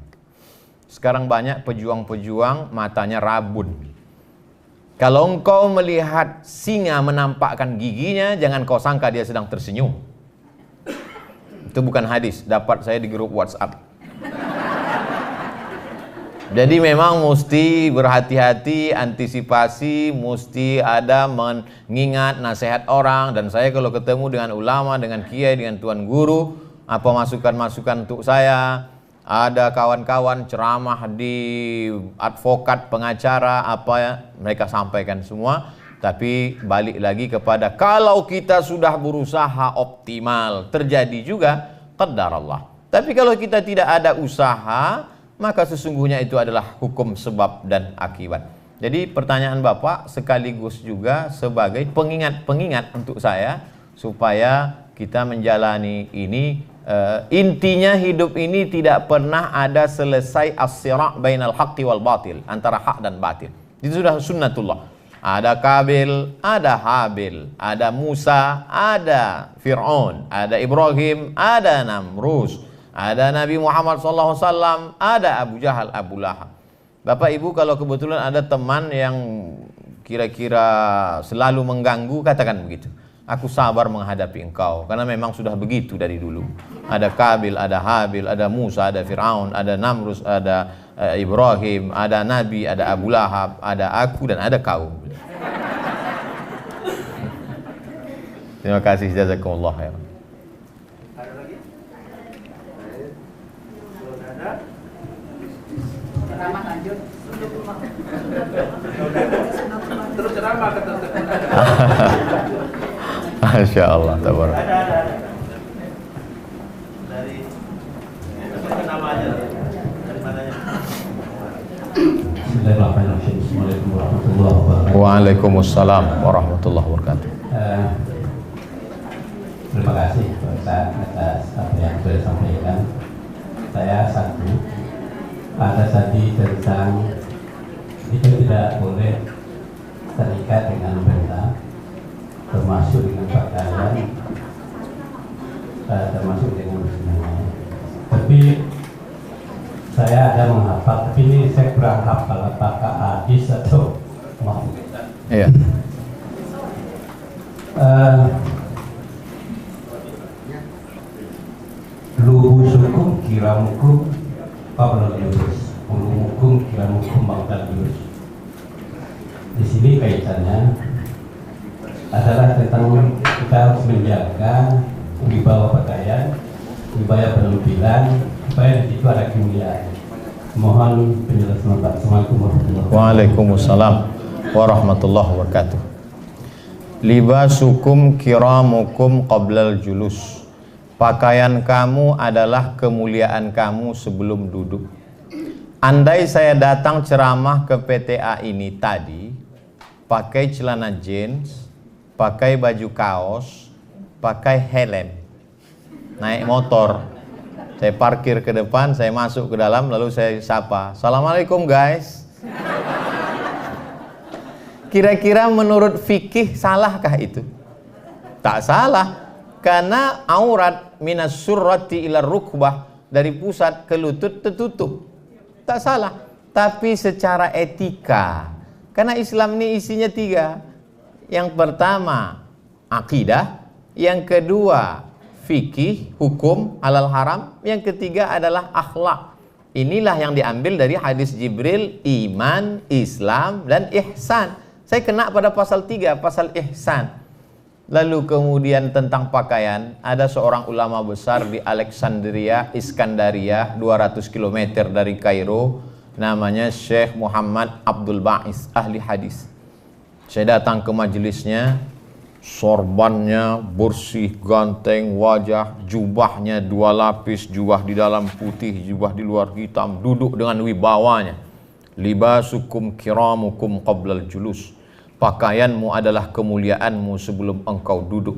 Sekarang banyak pejuang-pejuang matanya rabun. Kalau engkau melihat singa menampakkan giginya, jangan kau sangka dia sedang tersenyum. Itu bukan hadis, dapat saya di grup WhatsApp. Jadi memang mesti berhati-hati, antisipasi, mesti ada mengingat nasihat orang. Dan saya kalau ketemu dengan ulama, dengan kiai, dengan tuan guru, apa masukan-masukan untuk saya? Ada kawan-kawan ceramah di advokat, pengacara, apa ya, mereka sampaikan semua. Tapi balik lagi kepada kalau kita sudah berusaha optimal, terjadi juga qadar Allah. Tapi kalau kita tidak ada usaha, maka sesungguhnya itu adalah hukum sebab dan akibat. Jadi pertanyaan Bapak sekaligus juga sebagai pengingat-pengingat untuk saya, supaya kita menjalani ini, intinya hidup ini tidak pernah ada selesai as-sira' bainal haqqi wal batil, antara hak dan batil. Itu sudah sunnatullah. Ada Kabil, ada Habil, ada Musa, ada Fir'aun, ada Ibrahim, ada Namrus, ada Nabi Muhammad SAW, ada Abu Jahal, Abu Lahab. Bapak Ibu, kalau kebetulan ada teman yang kira-kira selalu mengganggu, katakan begitu. Aku sabar menghadapi engkau, karena memang sudah begitu dari dulu. Ada Kabil, ada Habil, ada Musa, ada Fir'aun, ada Namrus, ada Ibrahim, ada Nabi, ada Abu Lahab, ada aku, dan ada kau. Terima kasih, jazakumullah khairan. Ada lagi? Kalau ada, ceramah lanjut. terus ceramah kata Masya Allah, tabarak. ada. Dari nama aja. Dari mananya? Bismillahirrahmanirrahim. Assalamualaikum warahmatullahi wabarakatuh. Waalaikumsalam warahmatullahi wabarakatuh. Terima kasih Pak Ustaz atas apa yang sudah disampaikan. Saya satu, ada tadi tentang itu tidak boleh terikat dengan benda, termasuk dengan pakaian, termasuk dengan semuanya. Tapi saya ada menghafal, tapi ini saya kurang hafal apakah hadis atau maaf. Iya. Luhusukum kiramukum qabla al-yurus, ulumukum kiramukum ba'da al-yurus. Di sini kaitannya adalah tentang kita harus menjaga wibawa pakaian, wibawa penampilan, supaya di situ ada kemuliaan. Mohon penjelasan Pak. Assalamualaikum warahmatullahi wabarakatuh. Waalaikumsalam warahmatullahi wabarakatuh. Libasukum kiramukum qablal julus. Pakaian kamu adalah kemuliaan kamu sebelum duduk. Andai saya datang ceramah ke PTA ini tadi, pakai celana jeans, pakai baju kaos, pakai helm, naik motor. Saya parkir ke depan, saya masuk ke dalam, lalu saya sapa, "Assalamualaikum guys." Kira-kira menurut fikih salahkah itu? Tak salah, karena aurat minas surrati ila rukbah, dari pusat ke lutut tertutup. Tak salah. Tapi secara etika, karena Islam ini isinya 3. Yang pertama akidah, yang kedua fikih, hukum halal haram, yang ketiga adalah akhlak. Inilah yang diambil dari hadis Jibril, iman, Islam, dan ihsan. Saya kena pada pasal 3, pasal ihsan. Lalu kemudian tentang pakaian, ada seorang ulama besar di Alexandria, Iskandaria, 200 km dari Kairo, namanya Syekh Muhammad Abdul Ba'is, ahli hadis. Saya datang ke majelisnya, sorbannya bersih, ganteng, wajah, jubahnya 2 lapis, jubah di dalam putih, jubah di luar hitam, duduk dengan wibawanya. Libasukum kiramukum qablal julus. Pakaianmu adalah kemuliaanmu sebelum engkau duduk.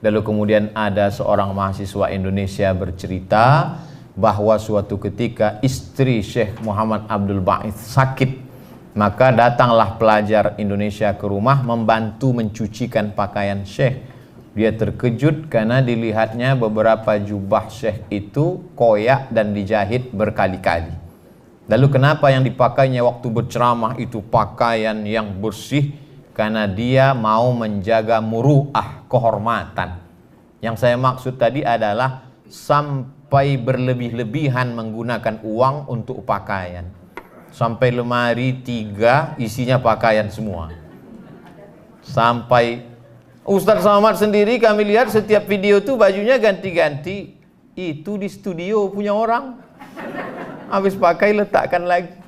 Lalu kemudian ada seorang mahasiswa Indonesia bercerita bahwa suatu ketika istri Syekh Muhammad Abdul Ba'is sakit. Maka datanglah pelajar Indonesia ke rumah membantu mencucikan pakaian Syekh. Dia terkejut karena dilihatnya beberapa jubah Syekh itu koyak dan dijahit berkali-kali. Lalu kenapa yang dipakainya waktu berceramah itu pakaian yang bersih? Karena dia mau menjaga muru'ah, kehormatan. Yang saya maksud tadi adalah sampai berlebih-lebihan menggunakan uang untuk pakaian. Sampai lemari 3 isinya pakaian semua. Sampai Ustadz Somad sendiri kami lihat setiap video tuh bajunya ganti-ganti. Itu di studio punya orang. Habis pakai letakkan lagi.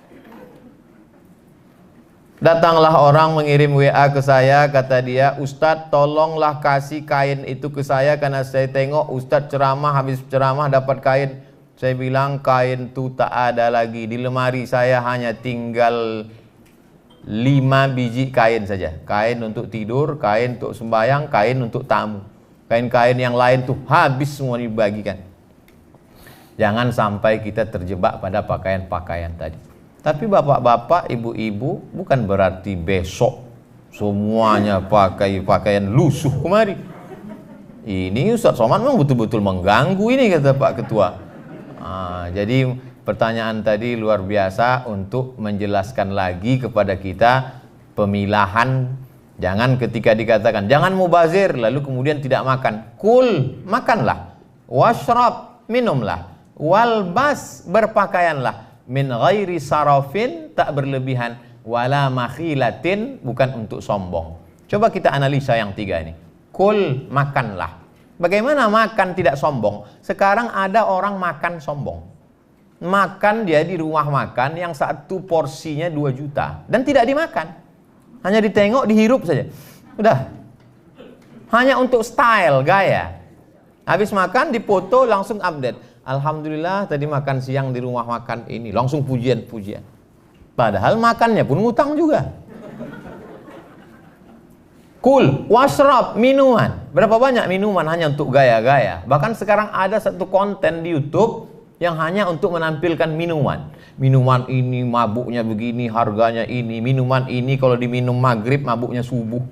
Datanglah orang mengirim WA ke saya, kata dia, "Ustadz tolonglah kasih kain itu ke saya karena saya tengok Ustadz ceramah, habis ceramah dapat kain." Saya bilang kain itu tak ada lagi, di lemari saya hanya tinggal 5 biji kain saja. Kain untuk tidur, kain untuk sembahyang, kain untuk tamu. Kain-kain yang lain tuh habis semua dibagikan. Jangan sampai kita terjebak pada pakaian-pakaian tadi. Tapi bapak-bapak, ibu-ibu, bukan berarti besok semuanya pakai pakaian lusuh kemari. Ini Ustadz Somad memang betul-betul mengganggu ini, kata Pak Ketua. Jadi pertanyaan tadi luar biasa untuk menjelaskan lagi kepada kita pemilahan. Jangan ketika dikatakan jangan mubazir lalu kemudian tidak makan. Kul, makanlah. Washrab, minumlah. Walbas, berpakaianlah. Min ghairi sarafin, tak berlebihan. Wala makhilatin, bukan untuk sombong. Coba kita analisa yang 3 ini. Kul, makanlah. Bagaimana makan tidak sombong? Sekarang ada orang makan sombong. Makan dia di rumah makan yang 1 porsinya 2 juta dan tidak dimakan. Hanya ditengok, dihirup saja. Udah. Hanya untuk style, gaya. Habis makan, dipoto, langsung update. Alhamdulillah tadi makan siang di rumah makan ini. Langsung pujian-pujian. Padahal makannya pun ngutang juga. Kul, washrab, minuman. Berapa banyak minuman hanya untuk gaya-gaya. Bahkan sekarang ada satu konten di YouTube yang hanya untuk menampilkan minuman. Minuman ini mabuknya begini, harganya ini. Minuman ini kalau diminum maghrib mabuknya subuh.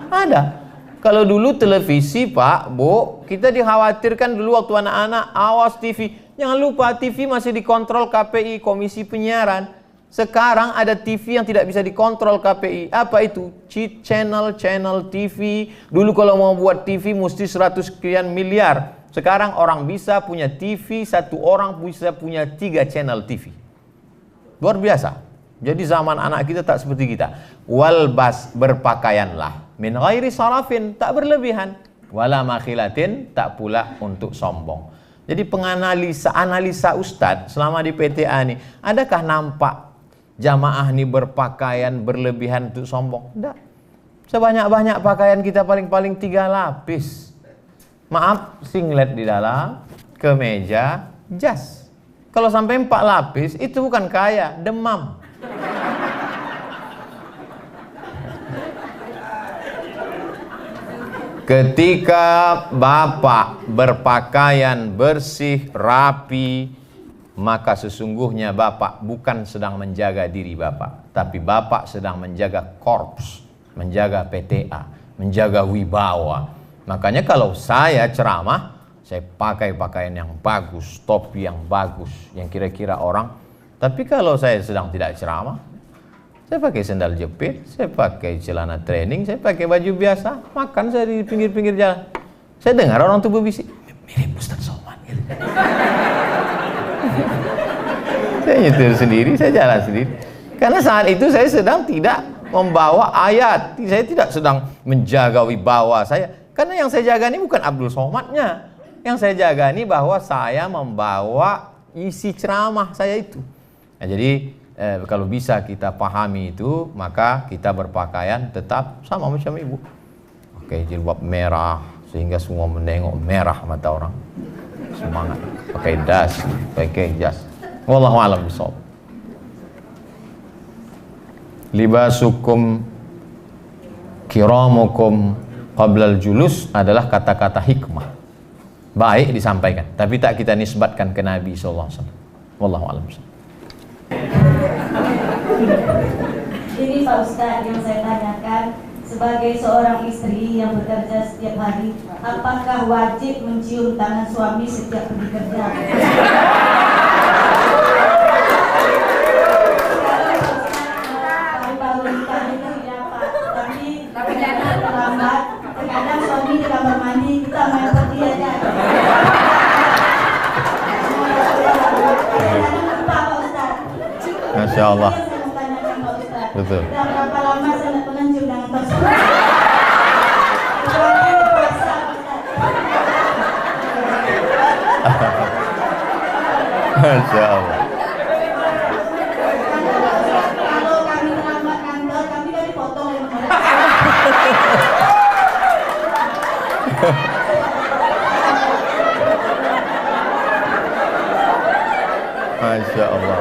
Ada. Kalau dulu televisi Pak, Bu, kita dikhawatirkan dulu waktu anak-anak, awas TV. Jangan lupa TV masih dikontrol KPI, Komisi Penyiaran. Sekarang ada TV yang tidak bisa dikontrol KPI. Apa itu? Cheat channel TV. Dulu kalau mau buat TV mesti 100 sekian miliar. Sekarang orang bisa punya TV, 1 orang bisa punya 3 channel TV. Luar biasa. Jadi zaman anak kita tak seperti kita. Walbas, berpakaianlah. Min ghairi sarafin, tak berlebihan. Wala makhilatin, tak pula untuk sombong. Jadi analisa Ustadz selama di PTA ini, adakah nampak jamaah ini berpakaian berlebihan untuk sombong? Tidak. Sebanyak-banyak pakaian kita paling-paling 3 lapis. Maaf, singlet di dalam, kemeja, jas. Kalau sampai 4 lapis, itu bukan kaya, demam. Ketika Bapak berpakaian bersih, rapi, maka sesungguhnya Bapak bukan sedang menjaga diri Bapak, tapi Bapak sedang menjaga korps, menjaga PTA, menjaga wibawa. Makanya kalau saya ceramah, saya pakai pakaian yang bagus, topi yang bagus, yang kira-kira orang. Tapi kalau saya sedang tidak ceramah, saya pakai sandal jepit, saya pakai celana training, saya pakai baju biasa, makan saya di pinggir-pinggir jalan. Saya dengar orang tuh berbisik, mirip Ustaz Somad gitu. Saya nyetir sendiri, saya jalan sendiri. Karena saat itu saya sedang tidak membawa ayat, saya tidak sedang menjaga wibawa saya. Karena yang saya jaga ini bukan Abdul Somadnya. Yang saya jaga ini bahwa saya membawa isi ceramah saya itu. Nah, jadi kalau bisa kita pahami itu, maka kita berpakaian tetap sama macam ibu. Oke, jilbab merah sehingga semua menengok merah mata orang. Semangat. Pakai das, pakai jas. Wallahu a'lam bishawab. Libasukum kiramukum qablal julus adalah kata-kata hikmah. Baik disampaikan, tapi tak kita nisbatkan ke Nabi sallallahu alaihi wasallam. Wallahu a'lam bishawab. Ini Pak Ustadz yang saya tanyakan, sebagai seorang istri yang bekerja setiap hari, apakah wajib mencium tangan suami setiap pergi kerja? Baru-baru nikah itu ya Pak, tapi ternyata terlambat. Terkadang suami di kamar mandi, kita main pergi aja. Masya Allah. Betul. Berapa lama saya tidak pernah cium tangan tersebut? Masya Allah. Kalau kami terlambat kantor, kami kan dipotong ya. Masya Allah.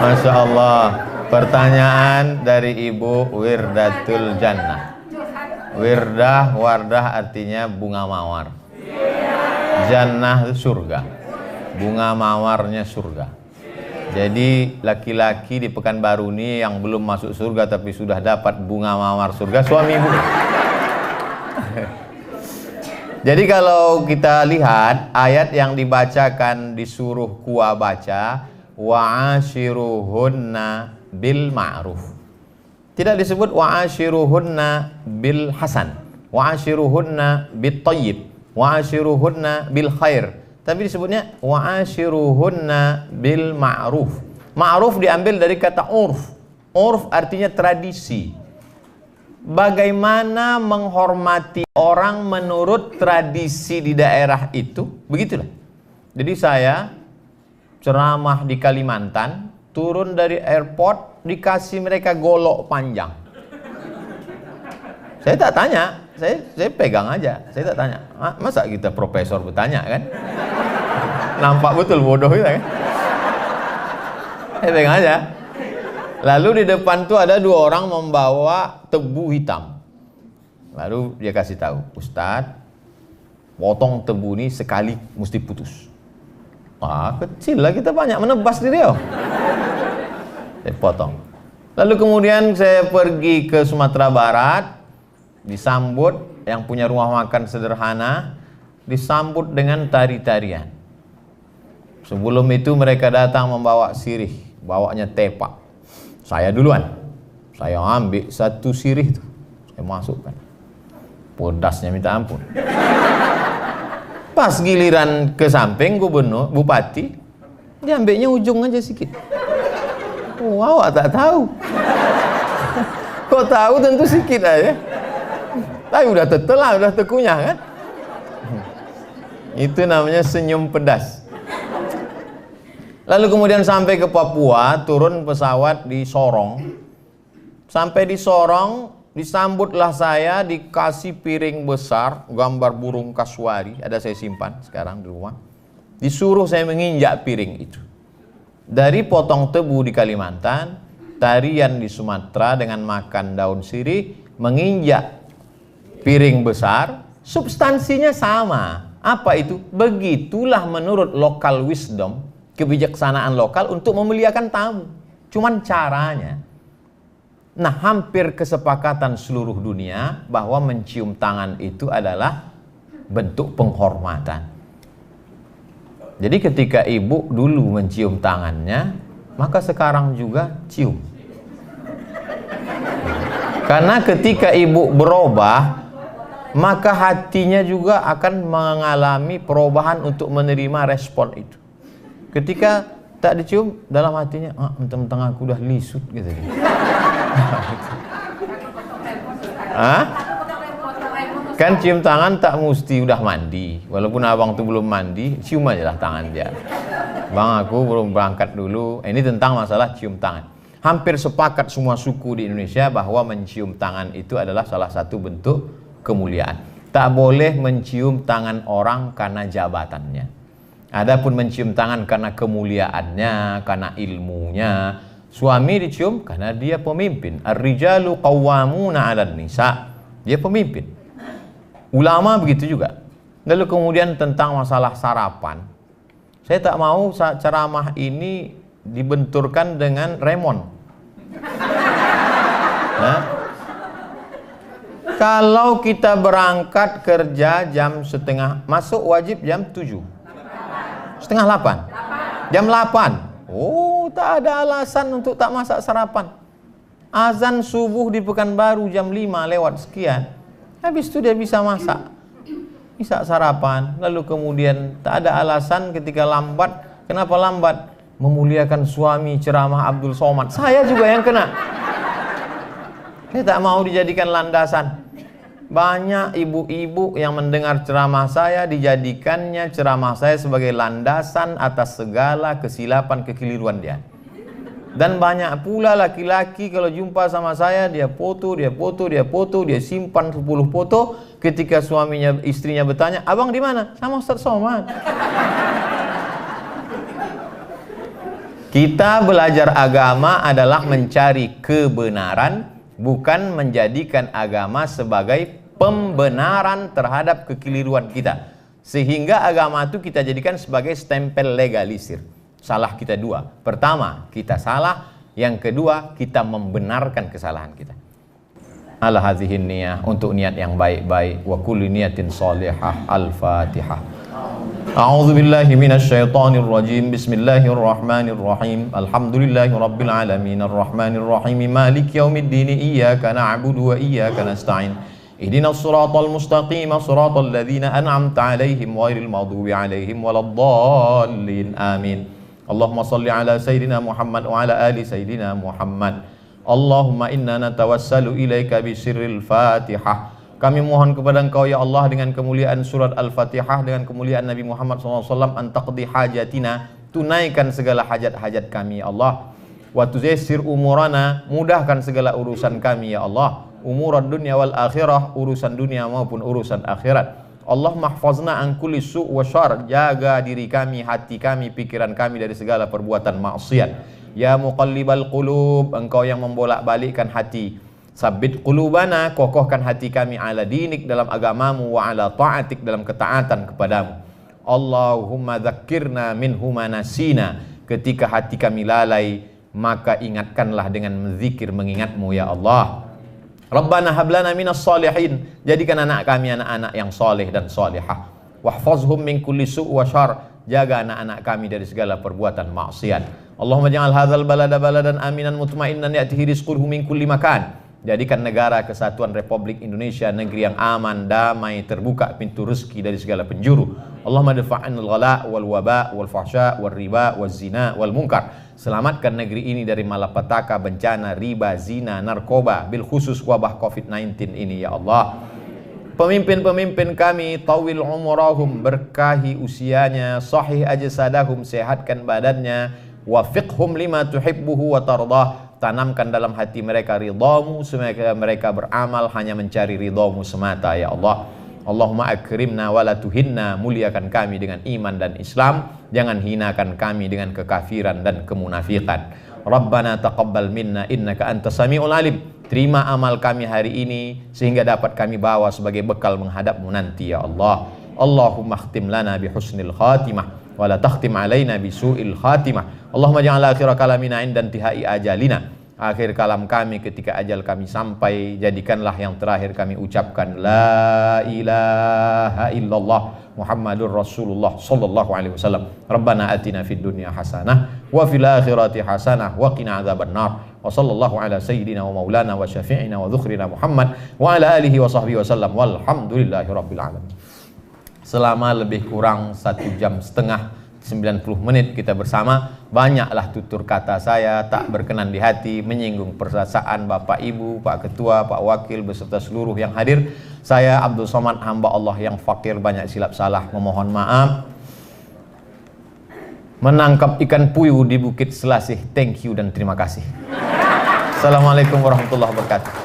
Masya Allah. Pertanyaan dari Ibu Wirdatul Jannah. Wirdah, wardah artinya bunga mawar. Jannah itu surga. Bunga mawarnya surga. Jadi laki-laki di Pekanbaru ini yang belum masuk surga tapi sudah dapat bunga mawar surga, suami ibu. Jadi kalau kita lihat ayat yang dibacakan disuruh kuah baca, wa'ashiruhunna bil ma'ruf. Tidak disebut wa'ashiruhunna bil hasan, wa'ashiruhunna bit tayyib, wa'ashiruhunna bil khair. Tapi disebutnya wa'ashiruhunna bil ma'ruf. Ma'ruf diambil dari kata urf. Urf artinya tradisi. Bagaimana menghormati orang menurut tradisi di daerah itu, begitulah. Jadi saya ceramah di Kalimantan, turun dari airport dikasih mereka golok panjang. Saya tak tanya, saya pegang aja, saya tak tanya. Masa kita profesor bertanya kan? Nampak betul bodoh kita kan? Saya pegang aja. Lalu di depan tuh ada dua orang membawa tebu hitam. Lalu dia kasih tahu, Ustadz, potong tebu ini sekali mesti putus. Kecil lah, kita banyak menebas di Riau. Saya potong. Lalu kemudian saya pergi ke Sumatera Barat, disambut yang punya rumah makan sederhana, disambut dengan tari-tarian. Sebelum itu mereka datang membawa sirih, bawanya tepak. Saya duluan, saya ambil satu sirih itu, saya masukkan. Pedasnya minta ampun. Pas giliran ke samping gubernur, bupati, dia ambilnya ujung aja sedikit. Wow, tak tahu. Kok tahu tentu sedikit aja. Tapi udah tetelah, udah tekunyah kan. Itu namanya senyum pedas. Lalu kemudian sampai ke Papua, turun pesawat di Sorong. Sampai di Sorong, disambutlah saya, dikasih piring besar, gambar burung kasuari, ada saya simpan sekarang di rumah. Disuruh saya menginjak piring itu. Dari potong tebu di Kalimantan, tarian di Sumatera dengan makan daun sirih, menginjak piring besar, substansinya sama. Apa itu? Begitulah menurut local wisdom, kebijaksanaan lokal untuk memuliakan tamu. Cuman caranya. Nah, hampir kesepakatan seluruh dunia bahwa mencium tangan itu adalah bentuk penghormatan. Jadi ketika ibu dulu mencium tangannya, maka sekarang juga cium. Karena ketika ibu berubah, maka hatinya juga akan mengalami perubahan untuk menerima respon itu. Ketika tak dicium, dalam hatinya, mentang-mentang aku udah lisut gitu. Kan cium tangan tak mesti udah mandi. Walaupun abang tuh belum mandi, cium aja lah tangan dia. Bang, aku belum berangkat dulu. Ini tentang masalah cium tangan. Hampir sepakat semua suku di Indonesia bahwa mencium tangan itu adalah salah satu bentuk kemuliaan. Tak boleh mencium tangan orang karena jabatannya. Adapun mencium tangan karena kemuliaannya, karena ilmunya. Suami dicium karena dia pemimpin. Ar-rijalu qawwamuna 'alan nisa. Dia pemimpin. Ulama begitu juga. Lalu kemudian tentang masalah sarapan. Saya tak mau ceramah ini dibenturkan dengan remon. Nah, kalau kita berangkat kerja jam setengah, masuk wajib jam 7. Setengah 8. Jam 8. Oh, tak ada alasan untuk tak masak sarapan. Azan subuh di Pekanbaru jam 5 lewat sekian. Habis itu dia bisa masak, bisa sarapan. Lalu kemudian tak ada alasan ketika lambat. Kenapa lambat? Memuliakan suami, ceramah Abdul Somad. Saya juga yang kena. Saya tak mau dijadikan landasan. Banyak ibu-ibu yang mendengar ceramah saya, dijadikannya ceramah saya sebagai landasan atas segala kesilapan kekeliruan dia. Dan banyak pula laki-laki kalau jumpa sama saya, dia foto, dia simpan 10 foto. Ketika suaminya, istrinya bertanya, abang di mana? Sama Ustaz Somad. Kita belajar agama adalah mencari kebenaran, bukan menjadikan agama sebagai pembenaran terhadap kekeliruan kita. Sehingga agama itu kita jadikan sebagai stempel legalisir. Salah kita dua. Pertama, kita salah. Yang kedua, kita membenarkan kesalahan kita. Ala hadhihin niyah, untuk niat yang baik-baik. Wa kulli niyatin salihah. Al-Fatihah. A'udzu billahi minasy syaithanir rajim. Bismillahirrahmanirrahim. Alhamdulillahi rabbil alamin arrahmanir rahim maliki yaumiddin iyyaka na'budu wa iyyaka nasta'in. Ihdinas siratal mustaqim siratal ladzina an'amta 'alaihim ghairil maghdubi 'alaihim waladdallin. Amin. Allahumma salli ala Sayyidina Muhammad wa ala ali Sayyidina Muhammad. Allahumma inna natawassalu ilaika bisirril Fatihah. Kami mohon kepada Engkau ya Allah dengan kemuliaan surat Al-Fatihah, dengan kemuliaan Nabi Muhammad SAW, antaqdi hajatina, tunaikan segala hajat-hajat kami ya Allah. Wa tuzassir umurana, mudahkan segala urusan kami ya Allah. Umurad dunya wal akhirah, urusan dunia maupun urusan akhirat. Allah mahfazna an kulli su' wa syar, jaga diri kami, hati kami, pikiran kami dari segala perbuatan maksiat. Ya muqallibal qulub, Engkau yang membolak-balikkan hati. Sabbit qulubana, kokohkan hati kami ala dinik, dalam agamamu, wa ala ta'atik, dalam ketaatan kepadamu. Allahumma dzakkirna minhu ma nasina, ketika hati kami lalai, maka ingatkanlah dengan menzikir, mengingatmu ya Allah. Rabbana hablana minas salihin, jadikan anak kami anak-anak yang soleh dan solehah. Wahfazhum min kulli su' wa syar, jaga anak-anak kami dari segala perbuatan maksiat. Allahumma ja'al hadzal balada baladan aminan mutmainnan ya'tihi rizquhu min kulli makan. Jadikan negara kesatuan Republik Indonesia negeri yang aman, damai, terbuka pintu rezeki dari segala penjuru. Allahumma dafa'anil ghala wal waba wal fahsya wal riba wal zina wal munkar. Selamatkan negeri ini dari malapetaka, bencana, riba, zina, narkoba, bil khusus wabah COVID-19 ini ya Allah. Pemimpin-pemimpin kami, tawil umurahum, berkahi usianya, sahih ajsadahum, sehatkan badannya, wafiqhum lima tuhibbuhu wa tardah, tanamkan dalam hati mereka ridhamu, sehingga mereka beramal hanya mencari ridhamu semata ya Allah. Allahumma akrimna wa la tuhinna, muliakan kami dengan iman dan Islam, jangan hinakan kami dengan kekafiran dan kemunafikan. Rabbana taqabbal minna innaka antas samiul alim. Terima amal kami hari ini sehingga dapat kami bawa sebagai bekal menghadapmu nanti ya Allah. Allahumma khtim lana bi husnil khatimah wa la takhtim alaina bi su'il khatimah. Allahumma ja'al akhira kalamina inda intihai ajalina. Akhir kalam kami ketika ajal kami sampai, jadikanlah yang terakhir kami ucapkan la ilaha illallah Muhammadur Rasulullah sallallahu alaihi wasallam. Rabbana atina fid dunya hasanah wa fil akhirati hasanah wa qina adzabannar. Wa sallallahu ala sayyidina wa maulana wa syafi'ina wa dzukhrina Muhammad wa ala alihi wa sahbihi wasallam. Walhamdulillahi rabbil alamin. Selama lebih kurang 1 jam setengah 90 menit kita bersama, banyaklah tutur kata saya tak berkenan di hati, menyinggung perasaan Bapak Ibu, Pak Ketua, Pak Wakil beserta seluruh yang hadir. Saya Abdul Somad, hamba Allah yang fakir, banyak silap salah, memohon maaf. Menangkap ikan puyuh di Bukit Selasih, thank you dan terima kasih. Assalamualaikum warahmatullahi wabarakatuh.